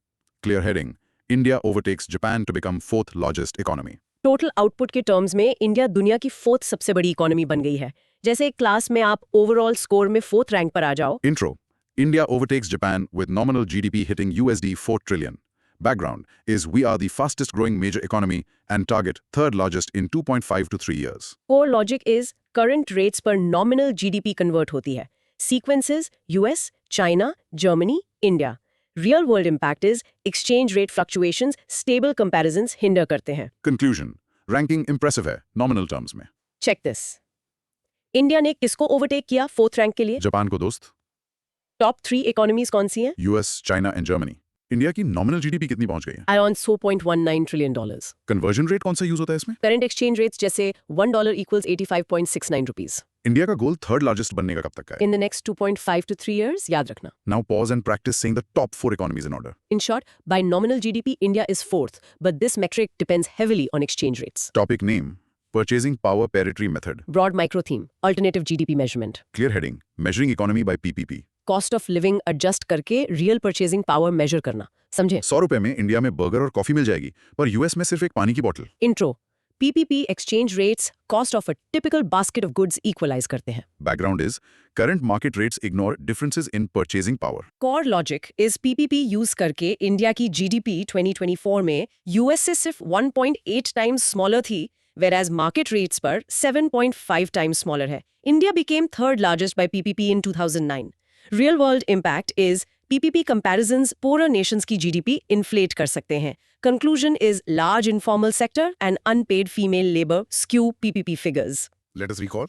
Clear heading, India overtakes Japan to become fourth largest economy. Total output के terms में India दुनिया की 4th सबसे बड़ी economy बन गई है। जैसे एक क्लास में आप ओवरऑल स्कोर में 4th रैंक पर आ जाओ। Intro. India overtakes Japan with nominal GDP hitting USD 4 trillion. Background is we are the fastest growing major economy and target third largest in 2.5 to 3 years. Core logic is current rates पर nominal GDP convert होती है। Sequences US, China, Germany, India. Real world impact is exchange rate fluctuations, stable comparisons hinder करते हैं। Conclusion. Ranking impressive है nominal terms में. Check this. India ने किसको overtake किया 4th रैंक के लिए? जापान को दोस्त. टॉप 3 इकोनॉमीज कौन सी हैं? US, China and Germany. India की nominal GDP कितनी पहुंच गई है? Around $4.19 trillion. Conversion rate कौन सा यूज होता है इसमें? करंट एक्सचेंज रेट्स जैसे $1 equals 85.69 रुपीस। इंडिया का गोल थर्ड लार्जेस्ट बनने का कब तक का है? In the next 2.5 to 3 years, याद रखना। Now pause and practice saying the top 4 economies in order. In short, by nominal GDP, India is 4th, but this metric depends heavily on exchange rates. Topic name. Purchasing Power Parity Method. Broad micro theme, alternative GDP measurement. Clear heading. Measuring economy by PPP. Cost of living adjust करके real purchasing power measure करना, समझे? 100 रुपए में India में burger और coffee मिल जाएगी, पर US में सिर्फ एक पानी की बोतल. Intro. PPP exchange rates cost of a typical basket of goods equalize करते हैं. Background is current market rates ignore differences in purchasing power. Core logic is PPP use करके इंडिया की GDP 2024 में US से सिर्फ 1.8 times smaller थी, whereas market rates पर 7.5 times smaller है. India became third largest by PPP in 2009. Real world impact is PPP comparisons poorer nations की GDP inflate कर सकते हैं. Conclusion is large informal sector and unpaid female labor skew PPP figures. Let us recall.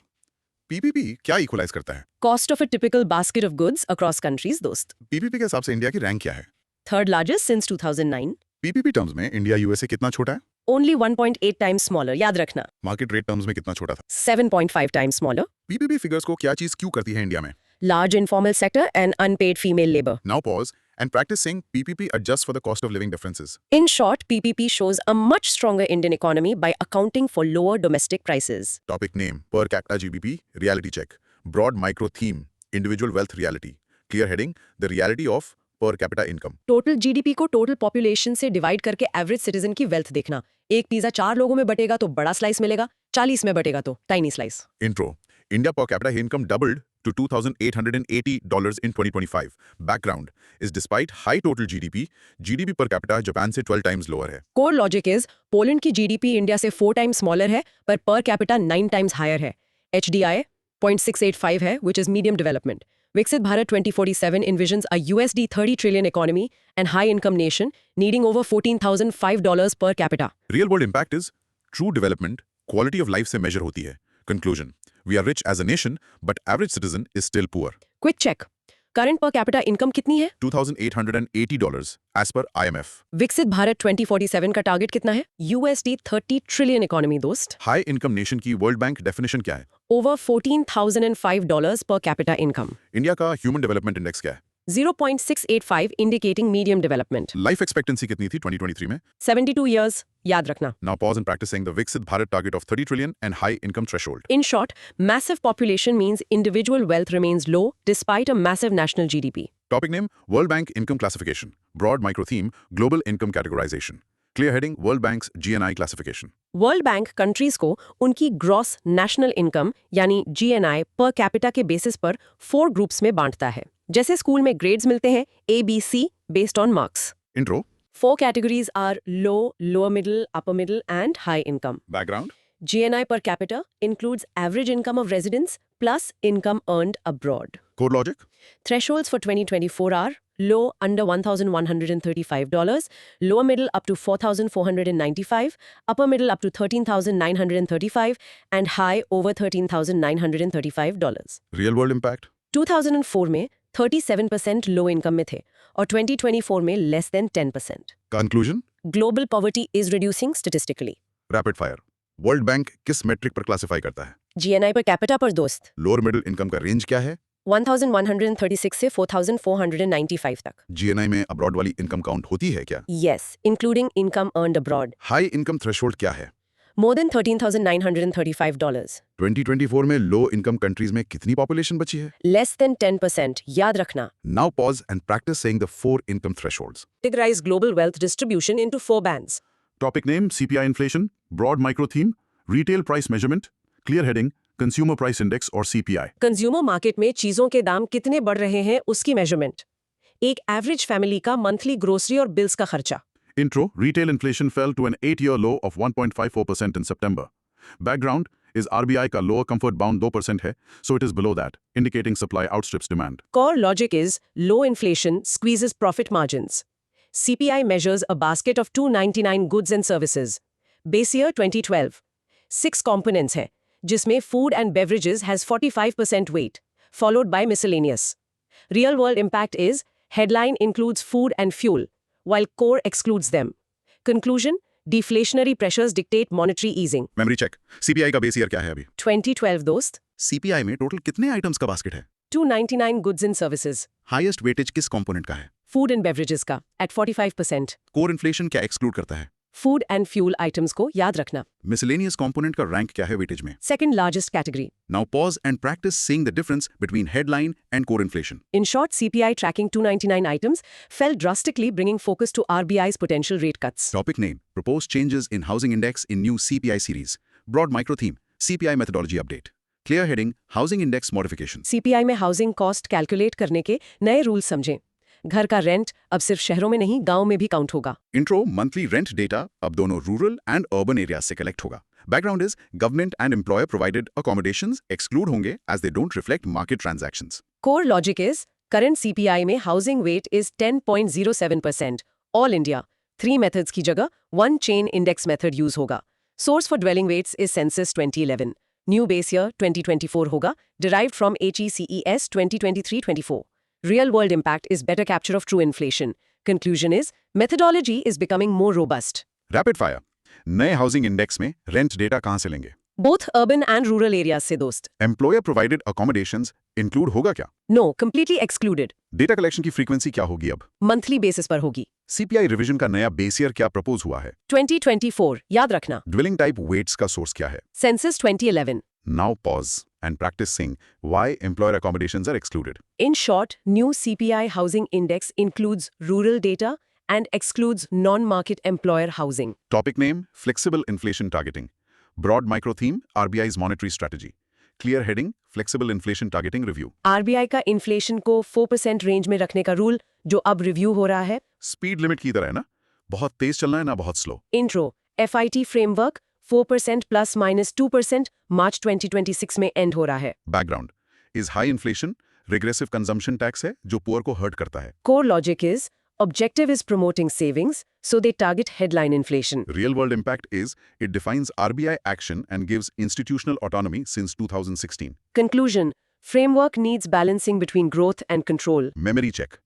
PPP क्या equalise करता है? Cost of a typical basket of goods across countries, दोस्त. PPP के हिसाब से इंडिया की रैंक क्या है? Third largest since 2009. PPP terms में इंडिया यूएस से कितना छोटा है? Only 1.8 times smaller, याद रखना. मार्केट रेट टर्म्स में कितना छोटा था? 7.5 times smaller. PPP फिगर्स को क्या चीज क्यों करती है इंडिया में? Large informal sector and unpaid female labor. Now pause and practice saying PPP adjusts for the cost of living differences. In short, PPP shows a much stronger Indian economy by accounting for lower domestic prices. Topic name, per capita GDP, reality check. Broad micro theme, individual wealth reality. Clear heading, the reality of per capita income. Total GDP को total population से divide करके average citizen की wealth देखना। एक pizza 4 लोगों में बटेगा तो बड़ा स्लाइस मिलेगा, 40 में बटेगा तो tiny slice. Intro. India per capita income doubled to $2,880 in 2025. Background is despite high total GDP, GDP per capita Japan से 12 times lower है. कोर लॉजिक इज पोलैंड की जीडीपी इंडिया से 4 टाइम्स स्मॉलर है per capita 9 times higher है। HDI 0.685 है, which is medium development. Viksit Bharat 2047 envisions a USD 30 trillion economy and high-income nation needing over $14,005 per capita. Real world impact is true development, quality of life से measure होती है. Conclusion. We are rich as a nation, but average citizen is still poor. Quick check. Current per capita income कितनी है? $2,880 as per IMF. विकसित भारत 2047 का target कितना है? USD 30 trillion economy, दोस्त। High income nation की World Bank definition क्या है? Over $14,005 per capita income. India का Human Development Index क्या है? 0.685 indicating medium development. Life expectancy कितनी थी 2023 में? 72 years, याद रखना. Now pause and practice saying the Viksit Bharat target of 30 trillion and high income threshold. In short, massive population means individual wealth remains low despite a massive national GDP. Topic name, World Bank Income Classification. Broad micro theme, Global Income Categorization. Clear heading, World Bank's GNI classification. World bank countries को उनकी gross national income यानी GNI per capita के basis पर 4 groups में बांटता है। जैसे school में grades मिलते हैं ABC based on marks. Intro. 4 categories are low, lower middle, upper middle and high income. Background. GNI per capita includes average income of residents plus income earned abroad. Core logic. Thresholds for 2024 are low under $1,135, lower middle up to $4,495, upper middle up to $13,935, and high over $13,935. Real world impact. 2004 में 37% low income में थे और 2024 में less than 10%. Conclusion. Global poverty is reducing statistically. Rapid fire. World Bank किस metric पर classify करता है? GNI per capita पर दोस्त Lower middle income का range क्या है? 1,136 से 4,495 तक. GNI में abroad वाली income count होती है क्या? Yes, including income earned abroad. High income threshold क्या है? More than $13,935. 2024 में low income countries में कितनी population बची है? Less than 10%, याद रखना. Now pause and practice saying the 4 income thresholds. Categorize global wealth distribution into 4 bands. Topic name CPI inflation, broad micro theme, retail price measurement, clear heading consumer price index or CPI. Consumer market में चीजों के दाम कितने बढ़ रहे हैं उसकी measurement. एक एवरेज फैमिली का मंथली ग्रोसरी और बिल्स का खर्चा। Intro, retail inflation fell to an 8-year low of 1.54% in September. Background is RBI का lower comfort bound 2% है, so it is below that, indicating supply outstrips demand. Core logic is low inflation squeezes profit margins. CPI measures a basket of 299 goods and services. Base year 2012. 6 components हैं, जिसमें food and beverages has 45% weight, followed by miscellaneous. Real world impact is headline includes food and fuel, while core excludes them. Conclusion, deflationary pressures dictate monetary easing. Memory check. CPI का base year क्या है अभी? 2012 दोस्त। CPI में total कितने items का basket है? 299 goods and services. Highest weightage किस कंपोनेंट का है? Food and beverages का at 45%. कोर इन्फ्लेशन क्या एक्सक्लूड करता है? Food and fuel items को याद रखना। मिसलेनियस कंपोनेंट का रैंक क्या है वेटेज में? Second largest category. Now pause and practice seeing the difference between headline and core inflation. In short, CPI tracking 299 items fell drastically, bringing focus to RBI's potential rate cuts. Topic name, proposed changes in housing index in new CPI series. Broad micro theme, CPI methodology update. Clear heading, housing index modification. CPI में housing cost calculate करने के नए rule समझें। घर का rent अब सिर्फ शहरों में नहीं, गांव में भी काउंट होगा। Intro, monthly rent data अब दोनों rural and urban areas से कलेक्ट होगा। Background is government and employer provided accommodations exclude होंगे as they don't reflect market transactions. Core logic is current CPI में housing weight is 10.07%. All India. 3 methods की जगह 1 chain index method use होगा। Source for dwelling weights is census 2011. New base year 2024 होगा, derived from HECES 2023-24. Real world impact is better capture of true inflation. Conclusion is methodology is becoming more robust. Rapid fire. नए housing index में rent data कहां से लेंगे? Both urban and rural areas से दोस्त। Employer provided accommodations include होगा क्या? No, completely excluded. Data collection की फ्रीक्वेंसी क्या होगी अब? Monthly basis पर होगी। सीपीआई रिवीजन का नया बेस ईयर क्या प्रपोज हुआ है? 2024 याद रखना। ड्वेलिंग टाइप वेट्स का सोर्स क्या है? Census 2011. Now pause and practice seeing why employer accommodations are excluded. In short, new CPI housing index includes rural data and excludes non-market employer housing. Topic name, flexible inflation targeting. Broad micro theme, RBI's monetary strategy. Clear heading, flexible inflation targeting review. RBI का inflation को 4% range में रखने का rule जो अब review हो रहा है। स्पीड लिमिट की तरह है ना, बहुत तेज चलना है ना बहुत slow. Intro, FIT framework 4% plus minus 2% मार्च 2026 में एंड हो रहा है। Background is high inflation, regressive consumption tax है जो पुअर को हर्ट करता है. Core logic is objective is promoting savings, so they target headline inflation. Real world impact is it defines RBI action and gives institutional autonomy since 2016. Conclusion, framework needs balancing between growth and control. Memory check.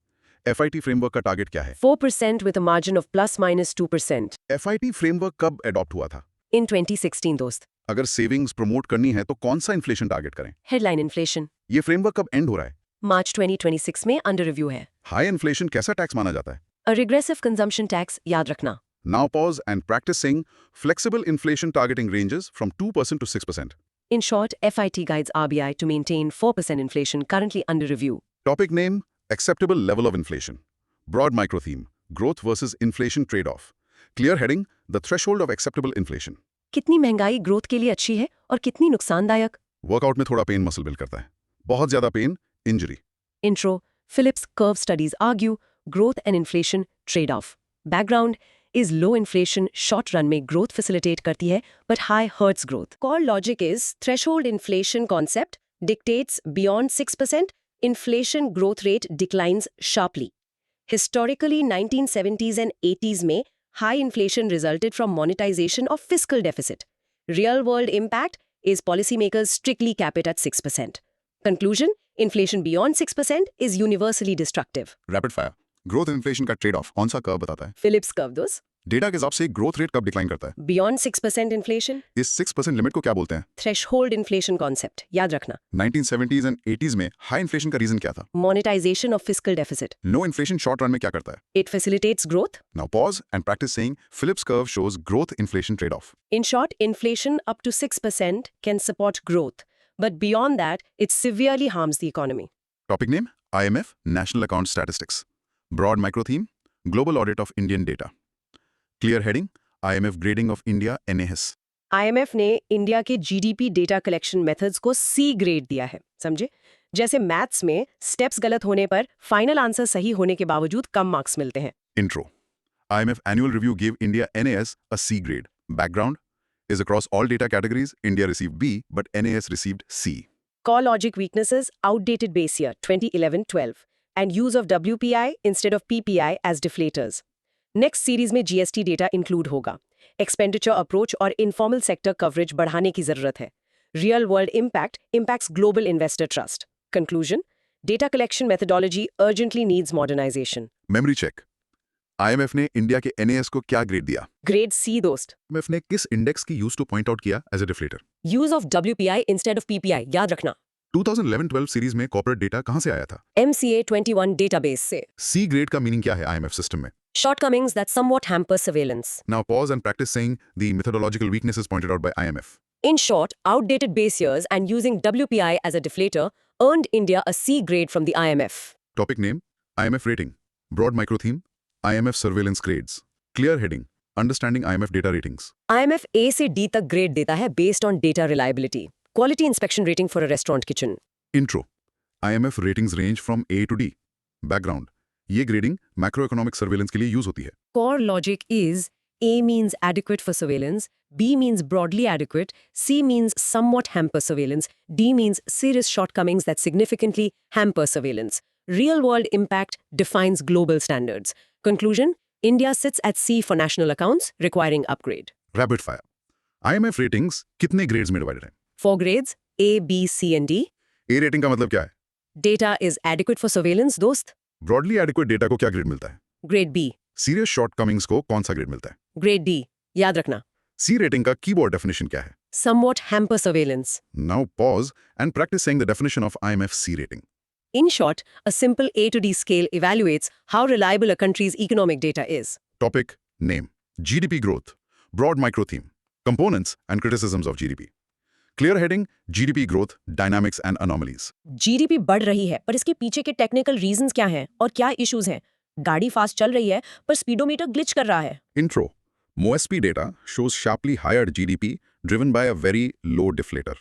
FIT framework का target क्या है? 4% with a margin of plus minus 2%. FIT framework कब adopt हुआ था? In 2016 दोस्त। अगर savings promote करनी है तो कौन सा इन्फ्लेशन टारगेट करें? हेडलाइन इन्फ्लेशन ये फ्रेमवर्क कब एंड हो रहा है? मार्च 2026 में अंडर रिव्यू है। हाई इन्फ्लेशन कैसा टैक्स माना जाता है? अ रिग्रेसिव कंजम्पशन टैक्स याद रखना। Now pause and practice saying flexible inflation targeting ranges from 2% to 6%. In short, FIT guides RBI to maintain 4% inflation currently under review. Topic name, acceptable level of inflation. Broad micro theme, growth versus inflation trade-off. Clear heading, the threshold of acceptable inflation. कितनी महंगाई growth के लिए अच्छी है और कितनी नुकसानदायक? Workout में थोड़ा पेन मसल बिल्ड करता है, बहुत ज्यादा pain injury. Intro, Phillips curve studies argue growth and inflation trade-off. Background is low inflation short run में growth facilitate करती है but high hurts growth. Core logic is threshold inflation concept dictates beyond 6% inflation growth rate declines sharply. Historically 1970s and 80s में high inflation resulted from monetization of fiscal deficit. Real world impact is policymakers strictly cap it at 6%. Conclusion, inflation beyond 6% is universally destructive. Rapid fire. Growth inflation का trade off कौन सा curve बताता है? Phillips curve दोस्त। Data के हिसाब से growth rate कब डिक्लाइन करता है? Beyond 6% inflation, इस 6% लिमिट को क्या बोलते हैं? threshold inflation concept याद रखना। 1970s एंड 80s में हाई इन्फ्लेशन का रीजन क्या था? Monetization of fiscal deficit. No inflation short run में क्या करता है? It facilitates growth. Now pause and practice saying Phillips curve shows growth inflation trade-off. In short, inflation up to 6% can support growth, but beyond that, it severely harms the economy. Topic name, IMF, National Account Statistics. Broad micro theme, Global Audit of Indian Data. Clear heading, IMF grading of India NAS. IMF ने India के GDP data collection methods को C grade दिया है, समझे? जैसे maths में steps गलत होने पर फाइनल आंसर सही होने के बावजूद कम मार्क्स मिलते हैं। Intro. IMF annual review gave India NAS a C grade. Background is across all data categories, India received B, but NAS received C. Core logic weaknesses, outdated base year 2011-12, and use of WPI instead of PPI as deflators. Next series में GST data include होगा। Expenditure approach और informal sector coverage बढ़ाने की जरूरत है। Real world impact impacts global investor trust. Conclusion: data collection methodology urgently needs modernization. Memory check. IMF ने India के NAS को क्या ग्रेड दिया? Grade C दोस्त। IMF ने किस इंडेक्स की यूज टू पॉइंट आउट किया as a deflator? Use of WPI instead of PPI याद रखना। 2011-12 सीरीज में कॉर्पोरेट डेटा कहां से आया था? MCA 21 database से। C ग्रेड का मीनिंग क्या है IMF सिस्टम में? Shortcomings that somewhat hamper surveillance. Now pause and practice saying the methodological weaknesses pointed out by IMF. In short, outdated base years and using WPI as a deflator earned India a C grade from the IMF. Topic name: IMF rating. Broad micro theme: IMF surveillance grades. Clear heading: Understanding IMF data ratings. IMF A से D तक grade देता है based on data reliability. Quality inspection rating for a restaurant kitchen. Intro. IMF ratings range from A to D. Background: ये grading macroeconomic surveillance के लिए use होती है. Core logic is A means adequate for surveillance, B means broadly adequate, C means somewhat hamper surveillance, D means serious shortcomings that significantly hamper surveillance. Real-world impact defines global standards. Conclusion: India sits at C for national accounts, requiring upgrade. Rapid fire. IMF ratings कितने grades में divided हैं? 4 grades, A, B, C and D. A rating का मतलब क्या है? Data is adequate for surveillance, दोस्त. Broadly adequate data को क्या grade मिलता है? Grade B. Serious shortcomings को कौन सा grade मिलता है? Grade D. याद रखना. C rating का keyboard definition क्या है? Somewhat hamper surveillance. Now pause and practice saying the definition of IMF C rating. In short, a simple A to D scale evaluates how reliable a country's economic data is. Topic name: GDP growth. Broad micro theme: Components and criticisms of GDP. Clear heading: GDP growth, dynamics and anomalies. GDP बढ़ रही है, पर इसके पीछे के technical reasons क्या हैं और क्या इश्यूज हैं? गाड़ी फास्ट चल रही है, पर स्पीडोमीटर ग्लिच कर रहा है। Intro. MOSP data shows sharply higher GDP driven by a very low deflator.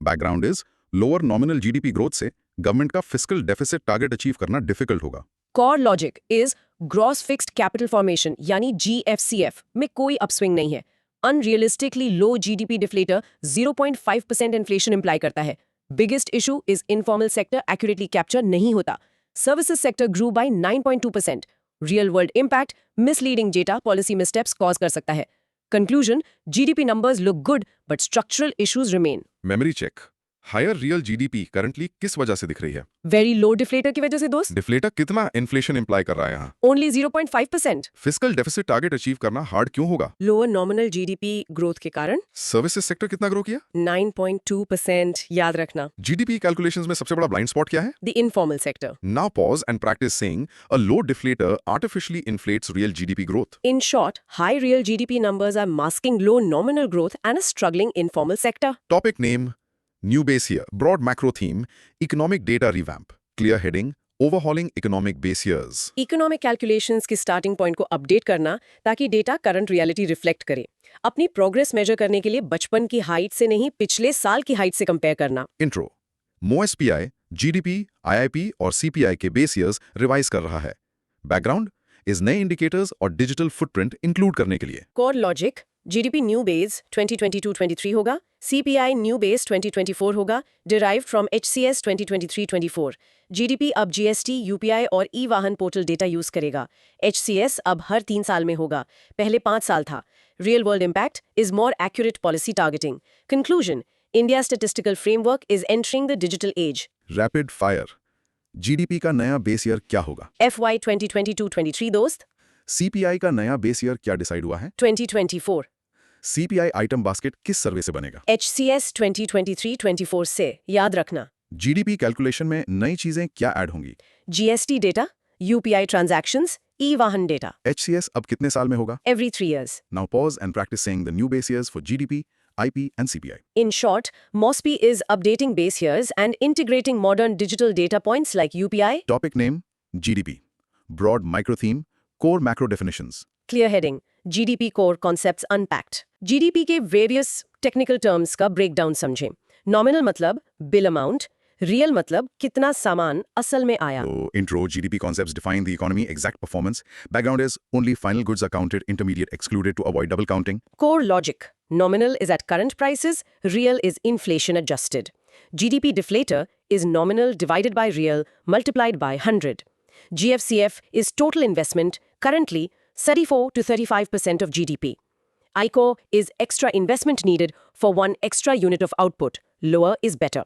Background is lower nominal GDP growth से गवर्नमेंट का फिस्कल डेफिसिट टारगेट अचीव करना डिफिकल्ट होगा. Core logic is gross fixed capital formation यानी GFCF में कोई upswing नहीं है. Unrealistically low GDP deflator 0.5% inflation imply करता है. Biggest issue is informal sector accurately capture नहीं होता. Services sector grew by 9.2%. Real world impact misleading data policy missteps cause कर सकता है. Conclusion: GDP numbers look good but structural issues remain. Memory check. Higher real GDP currently किस वजह से दिख रही है? Very low deflator की वजह से दोस्त. डिफ्लेटर कितना इन्फ्लेशन इंप्लाई कर रहा है यहाँ? Only 0.5%. Fiscal deficit target achieve करना हार्ड क्यों होगा? Lower nominal GDP growth के कारण. सर्विसेज सेक्टर कितना ग्रो किया? 9.2% याद रखना. जीडीपी कैलकुलेशंस में सबसे बड़ा ब्लाइंड स्पॉट क्या है? The informal sector. Now pause and practice saying a low deflator artificially inflates real GDP growth. In short, high real GDP numbers are masking low nominal growth and a struggling informal sector. Topic name: New base year. Broad macro theme: Economic data revamp. Clear heading: Overhauling economic base years. Economic calculations की starting point को update करना ताकि data current reality reflect करे. अपनी progress measure करने के लिए बचपन की height से नहीं पिछले साल की height से compare करना. Intro. MOSPI, GDP, IIP और CPI के base years revise कर रहा है. Background is नए indicators और digital footprint include करने के लिए. Core logic: GDP new base 2022-23 होगा, CPI new base 2024 होगा, derived from HCS 2023-24. GDP अब GST, UPI और ई-वाहन पोर्टल डेटा यूज करेगा. HCS अब हर 3 साल में होगा, पहले 5 साल था. Real world impact is more accurate policy targeting. Conclusion: India's statistical framework is entering the digital age. Rapid fire. GDP का नया base year क्या होगा? FY 2022-23 दोस्त. CPI का नया base year क्या डिसाइड हुआ है? 2024. CPI आइटम बास्केट किस सर्वे से बनेगा? HCS 2023-24 से याद रखना. GDP कैलकुलेशन में नई चीजें क्या ऐड होंगी? GST डेटा, UPI transactions, ई-वाहन डेटा. HCS अब कितने साल में होगा? Every 3 years. Now pause and practice saying the new base years for GDP, IP and CPI. In short, MOSPI is updating base years and integrating modern digital data points like UPI. Topic name: GDP. Broad micro theme: Core macro definitions. Clear heading: GDP core concepts unpacked. GDP के various technical terms का breakdown समझें। Nominal मतलब bill amount, real मतलब कितना सामान असल में आया। So, intro, GDP concepts define the economy, exact performance. Background is only final goods are counted, intermediate excluded to avoid double counting. Core logic. Nominal is at current prices, real is inflation adjusted. GDP deflator is nominal divided by real multiplied by 100. GFCF is total investment, currently 34 to 35% of GDP. ICO is extra investment needed for one extra unit of output. Lower is better.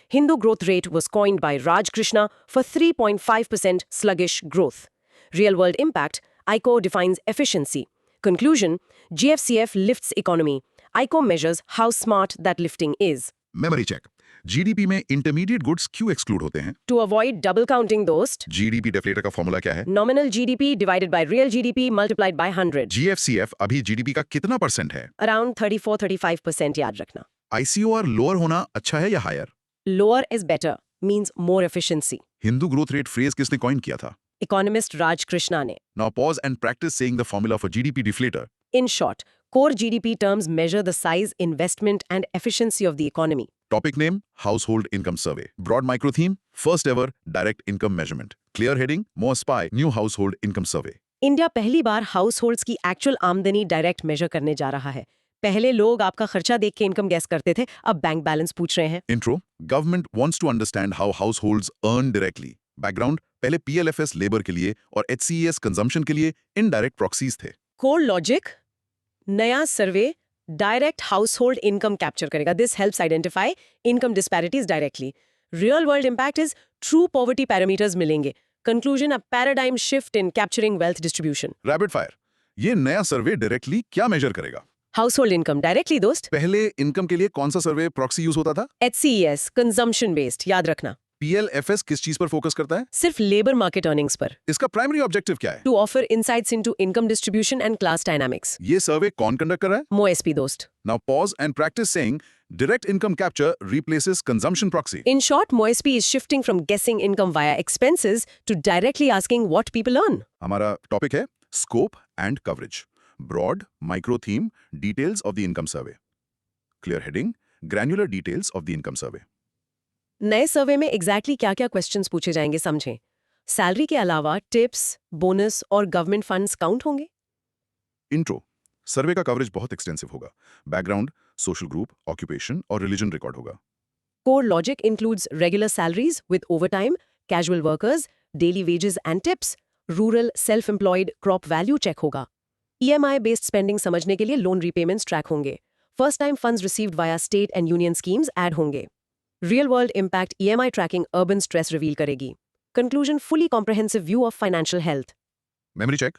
Hindu growth rate was coined by Raj Krishna for 3.5% sluggish growth. Real world impact, ICO defines efficiency. Conclusion, GFCF lifts economy. ICO measures how smart that lifting is. Memory check. GDP में intermediate goods क्यों exclude होते हैं? To avoid double counting those, GDP deflator का formula क्या है? nominal GDP divided by real GDP multiplied by 100. GFCF अभी GDP का कितना % है? Around 34-35% याद रखना. ICOR lower होना अच्छा है या higher? Lower is better, means more efficiency. Hindu growth rate phrase किसने coin किया था? Economist Raj Krishna ने. Now pause and practice saying the formula for GDP deflator. In short, core GDP terms measure the size, investment, and efficiency of the economy. Topic name, Household Income Survey. Broad micro theme, first ever direct income measurement. Clear heading, MOSPI, New Household Income Survey. India पहली बार households की actual आमदनी direct major करने जा रहा है। पहले लोग आपका खर्चा देख के इनकम गैस करते थे, अब बैंक बैलेंस पूछ रहे हैं। Intro, government wants to understand how households earn directly. Background, पहले PLFS लेबर के लिए और HCES कंजम्पशन के लिए इनडायरेक्ट प्रॉक्सीज थे। कोर लॉजिक, नया survey direct household income capture करेगा। This helps identify income disparities directly. Real world impact is true poverty parameters मिलेंगे। Conclusion, a paradigm shift in capturing wealth distribution. Rapid fire, ये नया survey directly क्या measure करेगा? Household income directly दोस्त। पहले income के लिए कौन सा सर्वे प्रॉक्सी यूज होता था? HCES कंजम्पशन बेस्ड, याद रखना। PLFS किस चीज पर फोकस करता है? सिर्फ लेबर मार्केट अर्निंग्स पर। इसका प्राइमरी ऑब्जेक्टिव क्या है? To offer insights into income distribution and class dynamics. ये सर्वे कौन कंडक्ट कर रहा है? MOSP दोस्त। Now pause and practice saying direct income capture replaces consumption proxy. In short, MOSP is shifting from guessing income via expenses to directly asking what people earn. हमारा topic है scope and coverage. Broad, micro theme, details of the income survey. Clear heading, granular details of the income survey. नए सर्वे में exactly क्या-क्या questions पूछे जाएंगे समझें। Salary के अलावा टिप्स, बोनस और गवर्नमेंट फंड्स काउंट होंगे। Intro, सर्वे का कवरेज बहुत एक्सटेंसिव होगा। बैकग्राउंड, सोशल ग्रुप, ऑक्यूपेशन और रिलीजन रिकॉर्ड होगा। Core logic includes regular salaries with overtime, casual workers, daily wages and tips, rural self-employed crop value check होगा। EMI based spending समझने के लिए लोन repayments track होंगे। First time funds received via state and union schemes add होंगे। Real world impact EMI tracking urban stress reveal करेगी। Conclusion, fully comprehensive view of financial health. Memory check,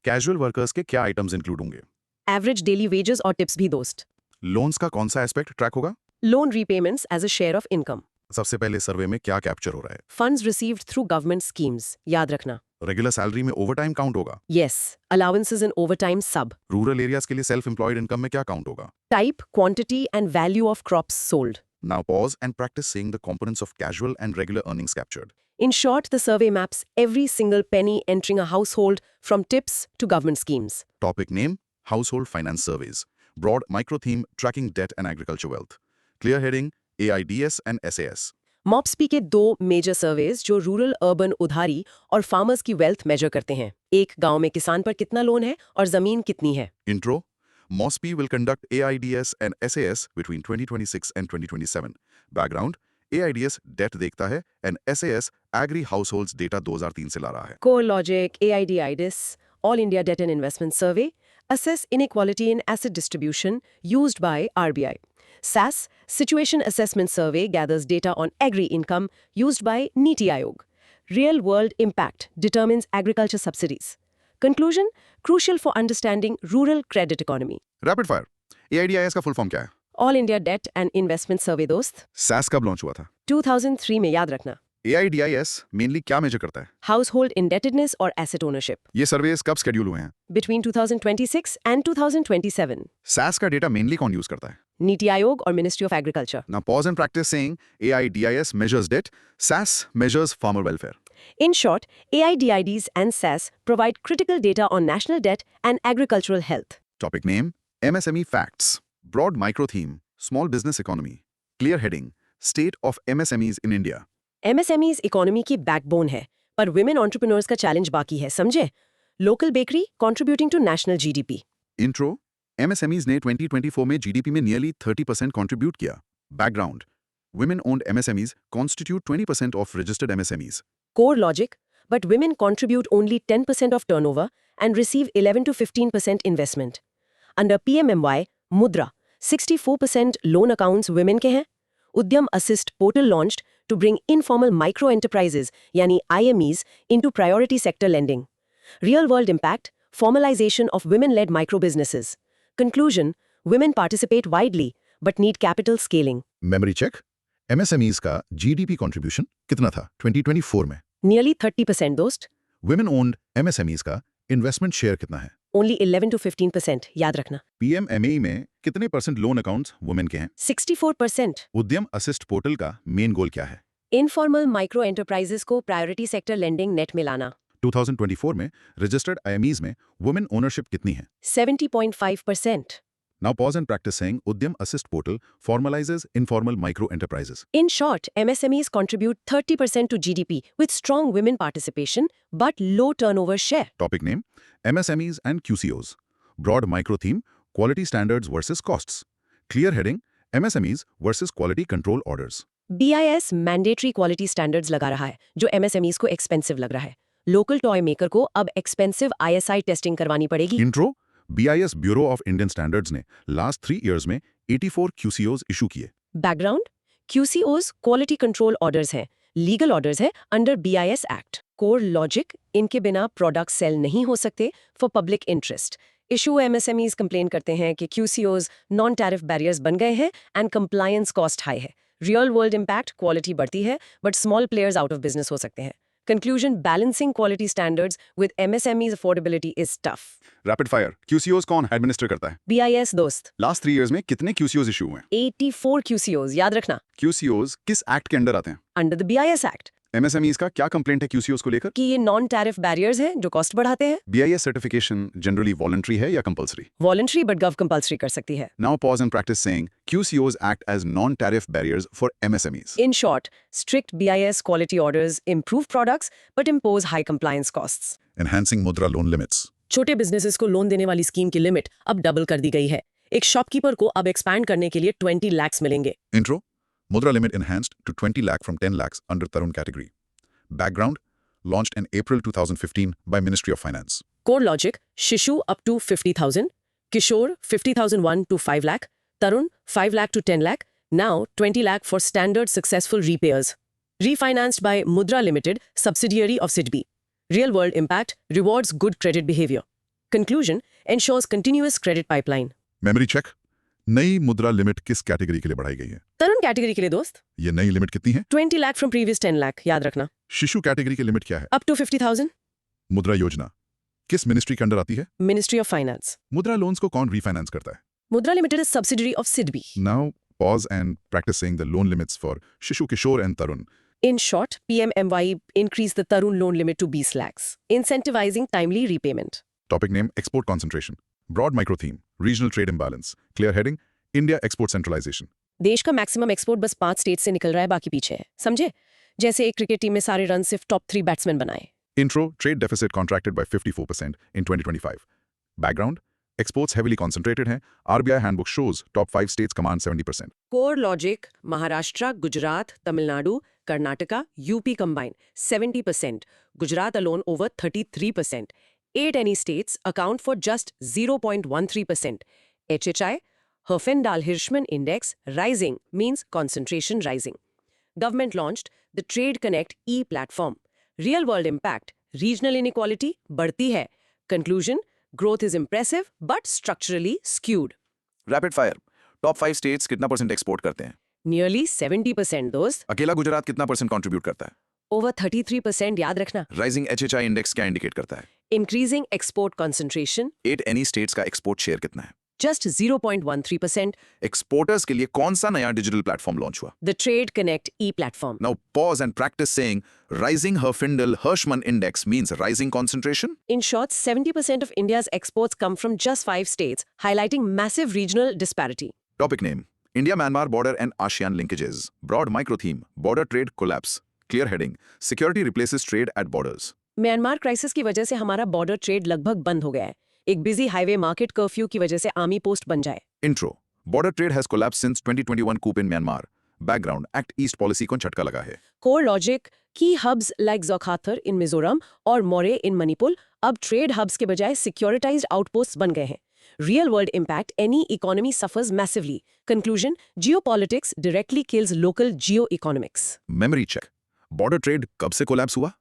casual workers के क्या items include होंगे? Average daily wages और tips भी दोस्त। Loans का कौन सा एस्पेक्ट ट्रैक होगा? Loan repayments as a share of income. सबसे पहले सर्वे में क्या कैप्चर हो रहा है? Funds received through government schemes, याद रखना। रेगुलर सैलरी में ओवरटाइम काउंट होगा? Yes, allowances and overtime sub. Rural areas के लिए सेल्फ एम्प्लॉयड इनकम में क्या काउंट होगा? Type, quantity and value of crops sold. Now pause and practice saying the components of casual and regular earnings captured. In short, the survey maps every single penny entering a household from tips to government schemes. Topic name, Household Finance Surveys. Broad micro theme, tracking debt and agriculture wealth. Clear heading, AIDS and SAS. MOPSP के दो major surveys जो rural urban उधारी और farmers की wealth major करते हैं। एक गांव में किसान पर कितना लोन है और जमीन कितनी है। Intro, MOSPI will conduct AIDS and SAS between 2026 and 2027. Background, AIDS debt देखता है and SAS agri households data 2003 से ला रहा है। Core logic, AIDIDIS, All India Debt and Investment Survey, assess inequality in asset distribution used by RBI. SAS, Situation Assessment Survey, gathers data on agri-income used by NITI Aayog. Real world impact determines agriculture subsidies. Conclusion, crucial for understanding rural credit economy. Rapid fire, AIDIS का full form क्या है? All India Debt and Investment Survey दोस्त। SAS कब launch हुआ था? 2003 में याद रखना। AIDIS मेनली क्या मेजर करता है? Household indebtedness or asset ownership. ये सर्वेस कब शेड्यूल हुए हैं? Between 2026 and 2027. SAS का डेटा मेनली कौन यूज करता है? NITI Aayog or Ministry of Agriculture. Now pause and practice saying AIDIS measures debt, SAS measures farmer welfare. In short, AIDIDs and SAS provide critical data on national debt and agricultural health. Topic name: MSME Facts. Broad micro theme: Small business economy. Clear heading: State of MSMEs in India. MSMEs economy की backbone है, पर women entrepreneurs का challenge बाकी है, समझे? Local bakery contributing to national GDP. Intro: MSMEs ने 2024 में GDP में nearly 30% contribute किया. Background: Women-owned MSMEs constitute 20% of registered MSMEs. Core logic, but women contribute only 10% of turnover and receive 11 to 15% investment. Under PMMY, Mudra, 64% loan accounts women के हैं. Udyam Assist portal launched to bring informal micro enterprises, yani IMEs, into priority sector lending. Real-world impact, formalization of women-led micro businesses. Conclusion, women participate widely but need capital scaling. Memory check: MSMEs का GDP contribution कितना था 2024 में? Nearly 30% दोस्त. Women-owned MSMEs का investment share कितना है? Only 11 to 15%, याद रखना. PMMAE में कितने % लोन अकाउंट्स वुमेन के हैं? 64%. उद्यम असिस्ट पोर्टल का मेन गोल क्या है? Informal micro enterprises को priority sector lending net में लाना. 2024 में रजिस्टर्ड IMEs में वुमेन ओनरशिप कितनी है? 70.5%. Now pause and practice saying Udyam Assist portal formalizes informal micro enterprises. In short, MSMEs contribute 30% to GDP with strong women participation but low turnover share. Topic name: MSMEs and QCOs. Broad micro theme: Quality standards versus costs. Clear heading: MSMEs versus quality control orders. BIS mandatory quality standards लगा रहा है, जो MSMEs को expensive लग रहा है. Local toy maker को अब expensive ISI testing करवानी पड़ेगी. Intro: BIS Bureau of Indian Standards ने last 3 years में 84 QCOs issue किए. Background: QCOs quality control orders हैं, legal orders है under BIS Act. Core logic: इनके बिना product sell नहीं हो सकते for public interest. Issue MSMEs complain करते हैं कि QCOs non-tariff barriers बन गए हैं and compliance cost high है. Real world impact: quality बढ़ती है but small players out of business हो सकते हैं. Conclusion: balancing quality standards with MSMEs affordability is tough. Rapid fire: QCOs कौन administer करता है? BIS दोस्त. Last 3 years में कितने QCOs issue हुए? 84 QCOs, याद रखना. QCOs किस एक्ट के अंडर आते हैं? Under the BIS Act. MSMEs का क्या कंप्लेंट है QCOs को लेकर? कि ये नॉन टैरिफ बैरियर्स हैं जो कॉस्ट बढ़ाते हैं. BIS सर्टिफिकेशन जनरली वॉलंटरी है या compulsory? Voluntary but gov compulsory कर सकती है. Now pause and practice saying QCOs act as non-tariff barriers for MSMEs. In short, strict BIS quality orders improve products but impose high compliance costs. Enhancing Mudra loan limits. छोटे businesses को loan देने वाली scheme की limit अब double कर दी गई है. एक शॉपकीपर को अब एक्सपैंड करने के लिए 20 lakhs मिलेंगे. Intro: Mudra limit enhanced to 20 lakh from 10 lakhs under Tarun category. Background: launched in April 2015 by Ministry of Finance. Core logic: Shishu up to 50,000, Kishore 50,001 to 5 lakh, Tarun 5 lakh to 10 lakh, now 20 lakh for standard successful repayers. Refinanced by Mudra Limited, subsidiary of SIDBI. Real world impact: rewards good credit behavior. Conclusion: ensures continuous credit pipeline. Memory check: नई मुद्रा limit किस category के लिए बढ़ाई गई है? तरुण category के लिए दोस्त. ये नई लिमिट कितनी है? 20 lakh from previous 10 lakh, याद रखना. शिशु कैटेगरी की लिमिट क्या है? Up to 50,000. मुद्रा योजना किस मिनिस्ट्री के अंडर आती है? Ministry of Finance. मुद्रा लोन्स को कौन रीफाइनेंस करता है? Mudra Limited is subsidiary of SIDBI. Now pause and practice saying the loan limits for Shishu, Kishore and Tarun. In short, PMMY increased the Tarun loan limit to 20 lakhs, incentivizing timely repayment. Topic name: export concentration. Broad micro theme: regional trade imbalance. Clear heading: India export centralization. देश का maximum export बस 5 state से निकल रहा है, बाकी पीछे है, समझे? जैसे एक क्रिकेट टीम में सारे रन सिर्फ टॉप 3 बैट्समैन बनाए. Intro: trade deficit contracted by 54% in 2025. Background: exports heavily concentrated हैं. RBI handbook shows top 5 states command 70%. Core logic: Maharashtra, Gujarat, Tamil Nadu, Karnataka, UP combined 70%. Gujarat alone over 33%. 8 any states account for just 0.13%. HHI, Herfindahl-Hirschman Index, rising means concentration rising. Government launched the Trade Connect e-platform. Real-world impact: regional inequality बढ़ती है. Conclusion: growth is impressive but structurally skewed. Rapid fire: top 5 states कितना % export करते हैं? Nearly 70% दोस्त. अकेला गुजरात कितना % contribute करता है? Over 33% याद रखना. राइजिंग HHI इंडेक्स क्या इंडिकेट करता है? Increasing export concentration. 8 any states का एक्सपोर्ट शेयर कितना है? just 0.13%. एक्सपोर्टर्स के लिए कौन सा नया डिजिटल प्लेटफॉर्म लॉन्च हुआ? The Trade Connect e-platform. Now pause and practice saying rising Herfindahl-Hirschman index means rising concentration. In short, 70% of India's exports come from just 5 states, highlighting massive regional disparity. Topic name: India-Myanmar border and ASEAN linkages. Broad micro theme: border trade collapse. Clear heading: security replaces trade at borders. Myanmar crisis की वजह से हमारा border trade लगभग बंद हो गया है। एक बिजी हाईवे मार्केट कर्फ्यू की वजह से आर्मी पोस्ट बन जाए। Intro: border trade has collapsed since 2021 coup in Myanmar. Background: Act East policy को झटका लगा है. Core logic: key hubs like Zokhathar in Mizoram और Moreh in Manipur अब ट्रेड हब्स के बजाय सिक्योरिटाइज्ड आउटपोस्ट बन गए हैं। Real world impact: any economy suffers massively. Conclusion: geopolitics directly kills local geo-economics. Memory check: border trade कब से collapse हुआ?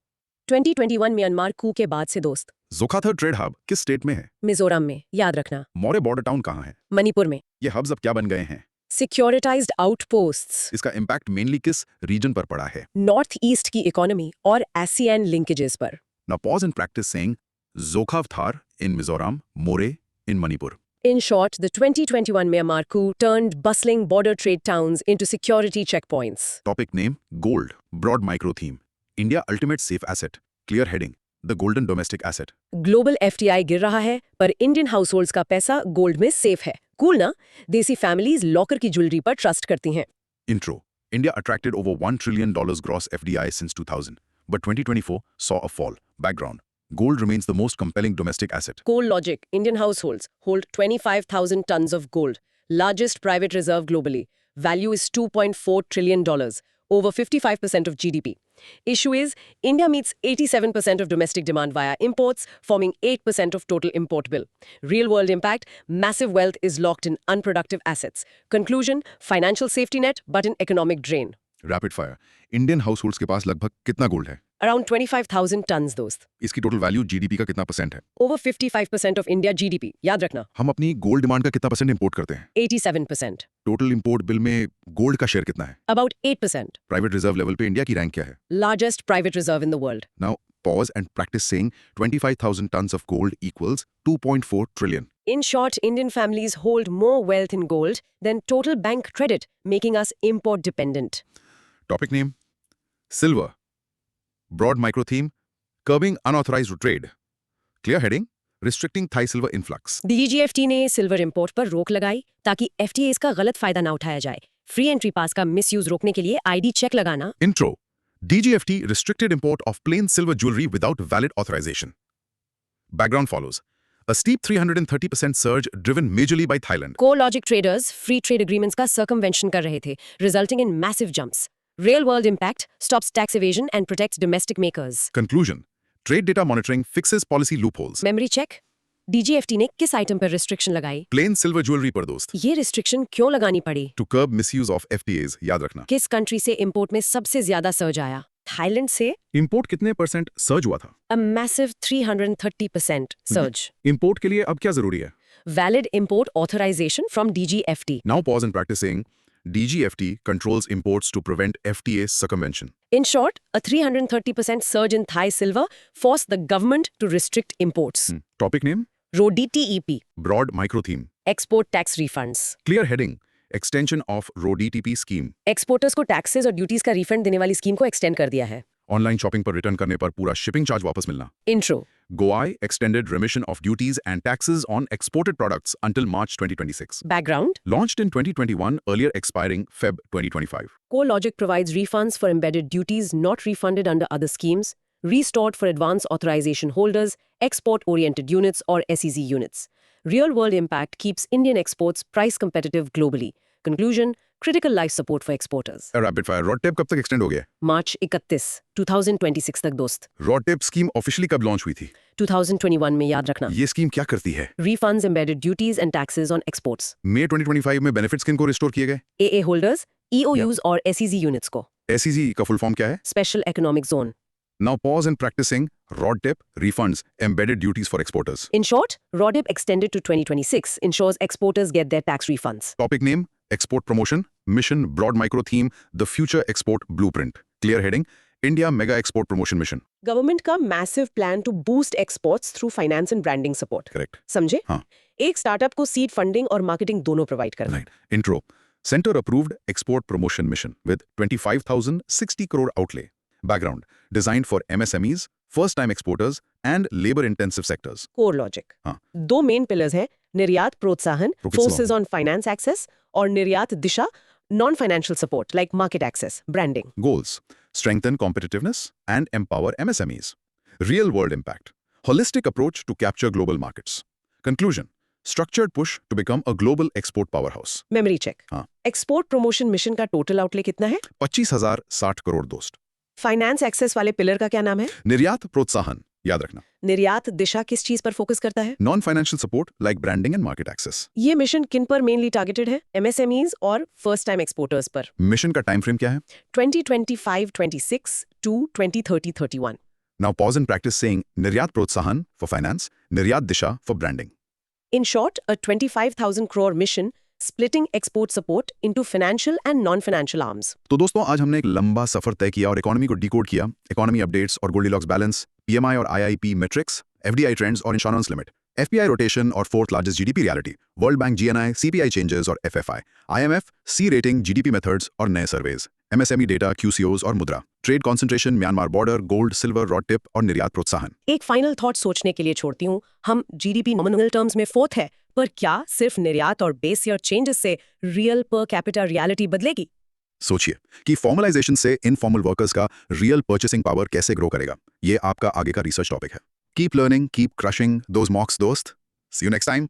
2021 म्यांमार कू के बाद से दोस्त। जोखाथर ट्रेड हब किस स्टेट में है? मिजोरम में, याद रखना। मोरे बॉर्डर टाउन कहाँ है? मणिपुर में। ये हब्स अब क्या बन गए हैं? सिक्योरिटाइज्ड आउटपोस्ट्स। इसका इम्पैक्ट मेनली किस रीजन पर पड़ा है? नॉर्थ ईस्ट की इकोनॉमी और ASEAN लिंकेजेस पर। Now pause and practice saying Zokhavthar in Mizoram, Moreh in Manipur. In short, the 2021 Myanmar coup turned bustling border trade towns into security checkpoints. Topic name: Gold. Broad micro theme: India ultimate safe asset. Clear heading: the golden domestic asset. Global FDI गिर रहा है, पर Indian households का पैसा gold में safe है। Cool ना? देसी फैमिलीज लॉकर की ज्वेलरी पर ट्रस्ट करती हैं। Intro: India attracted over $1 trillion gross FDI since 2000, but 2024 saw a fall. Background: gold remains the most compelling domestic asset. Core logic: Indian households hold 25,000 tons of gold, largest private reserve globally. Value is $2.4 trillion, over 55% of GDP. Issue is, India meets 87% of domestic demand via imports, forming 8% of total import bill. Real world impact: massive wealth is locked in unproductive assets. Conclusion: financial safety net, but an economic drain. Rapid fire: Indian households के पास लगभग कितना gold है? Around 25,000 tons, दोस्त। इसकी total value GDP का कितना percent है? Over 55% of India GDP, याद रखना। हम अपनी गोल्ड डिमांड का कितना परसेंट इंपोर्ट करते हैं? 87%. टोटल इंपोर्ट बिल में गोल्ड का शेयर कितना है? About 8%. प्राइवेट रिजर्व लेवल पे इंडिया की रैंक क्या है? Largest private reserve in the world. Now pause and practice saying 25,000 tons of gold equals 2.4 trillion. In short, Indian families hold more wealth in gold than total bank credit, making us import dependent. Topic name: Silver. Broad micro theme: curbing unauthorized trade. Clear heading: restricting Thai silver influx. DGFT ने silver import पर रोक लगाई ताकि FTAs का गलत फायदा ना उठाया जाए। फ्री एंट्री पास का मिसयूज रोकने के लिए ID चेक लगाना। Intro: DGFT restricted import of plain silver jewelry without valid authorization. Background follows: a steep 330% surge driven majorly by Thailand. Core logic traders free trade agreements का circumvention कर रहे थे, resulting in massive jumps. Real world impact: stops tax evasion and protects domestic makers. Conclusion: trade data monitoring fixes policy loopholes. Memory check: DGFT ने किस item पर restriction लगाई? Plain silver jewelry पर दोस्त. ये रिस्ट्रिक्शन क्यों लगानी पड़ी? To curb misuse of FTAs. याद रखना. किस कंट्री से इंपोर्ट में सबसे ज्यादा सर्ज आया? थाईलैंड से? इंपोर्ट कितने परसेंट सर्ज हुआ था? A massive 330% surge. इंपोर्ट के लिए अब क्या जरूरी है? Valid import authorization from DGFT. Now pause and practice saying DGFT controls imports to prevent FTA circumvention. In short, a 330% surge in Thai silver forced the government to restrict imports. Topic name: RoDTEP. Broad micro theme. Export tax refunds. Clear heading: extension of RoDTP scheme. Exporters को taxes और duties का refund देने वाली scheme को extend कर दिया है। Online shopping पर रिटर्न करने पर पूरा शिपिंग चार्ज वापस मिलना. Intro: GoI extended remission of duties and taxes on exported products until March 2026. Background: Launched in 2021, earlier expiring Feb 2025. Core Logic provides refunds for embedded duties not refunded under other schemes, restored for advance authorization holders, export-oriented units or SEZ units. Real-world impact keeps Indian exports price competitive globally. Conclusion: critical life support for exporters. Rapid fire rod tape कब तक extend हो गया? March 31, 2026 तक दोस्त। Rod tape scheme officially कब launch हुई थी? 2021 में, याद रखना। ये scheme क्या करती है? Refunds embedded duties and taxes on exports. May 2025 में benefits किन को restore किए गए? AA holders, EOUs और SEZ units को। SEZ का full form क्या है? Special Economic Zone. Now pause and practicing rod tape refunds embedded duties for exporters. In short, RoDTEP extended to 2026 ensures exporters get their tax refunds. Topic name: export promotion, mission, broad micro theme, the future export blueprint. Clear heading: India mega export promotion mission. Government का massive plan to boost exports through finance and branding support. Correct. समझे? हाँ। एक startup को seed funding और marketing दोनों provide करना। Right. Intro. Center approved export promotion mission with 25,060 crore outlay. Background. Designed for MSMEs, first-time exporters and labor-intensive sectors. Core logic. हाँ। दो main pillars हैं, निर्यात प्रोत्साहन, Focus forces on- on finance access, और निर्यात दिशा, non financial support like market access, branding. Goals. Strengthen competitiveness and empower MSMEs. Real-world impact. Holistic approach to capture global markets. Conclusion. Structured push to become a global export powerhouse. Memory check. हाँ। Export promotion mission का total outlay कितना है? 25,060 करोड़ दोस्त। Finance access वाले pillar का क्या नाम है? निर्यात प्रोत्साहन, याद रखना। निर्यात दिशा किस चीज पर फोकस करता है? Non financial support like branding and market access. ये मिशन किन पर मेनली टारगेटेड है? एमएसएमईज और फर्स्ट टाइम एक्सपोर्टर्स पर। मिशन का टाइम फ्रेम क्या है? 2025-26 to 2030-31। Now pause and practice saying निर्यात प्रोत्साहन for finance, निर्यात दिशा for branding. In short, a 25,000 crore mission splitting export support into financial and non-financial arms. तो दोस्तों आज हमने एक लंबा सफर तय किया और इकोनॉमी को डिकोड किया। इकोनॉमी अपडेट्स और गोल्डीलॉक्स बैलेंस, पीएमआई और आईआईपी मैट्रिक्स, एफडीआई ट्रेंड्स और इंश्योरेंस लिमिट, एफपीआई रोटेशन और fourth largest GDP reality, world bank GNI, CPI changes और एफएफआई, आईएमएफ, सी रेटिंग, जीडीपी मेथड्स और नए सर्वेज, एमएसएमई डेटा, क्यूसीओज और मुद्रा, trade concentration, Myanmar border, gold, silver, rod tip और निर्यात प्रोत्साहन। एक फाइनल थॉट सोचने के लिए छोड़ती हूँ। हम जीडीपी नॉमिनल टर्म्स में फोर्थ है, पर क्या सिर्फ निर्यात और बेस ईयर चेंजेस से रियल पर कैपिटा रियलिटी बदलेगी? सोचिए कि फॉर्मलाइजेशन से इनफॉर्मल वर्कर्स का रियल परचेसिंग पावर कैसे ग्रो करेगा। ये आपका आगे का रिसर्च टॉपिक है। Keep learning, keep crushing those मॉक्स दोस्त। सी यू नेक्स्ट टाइम।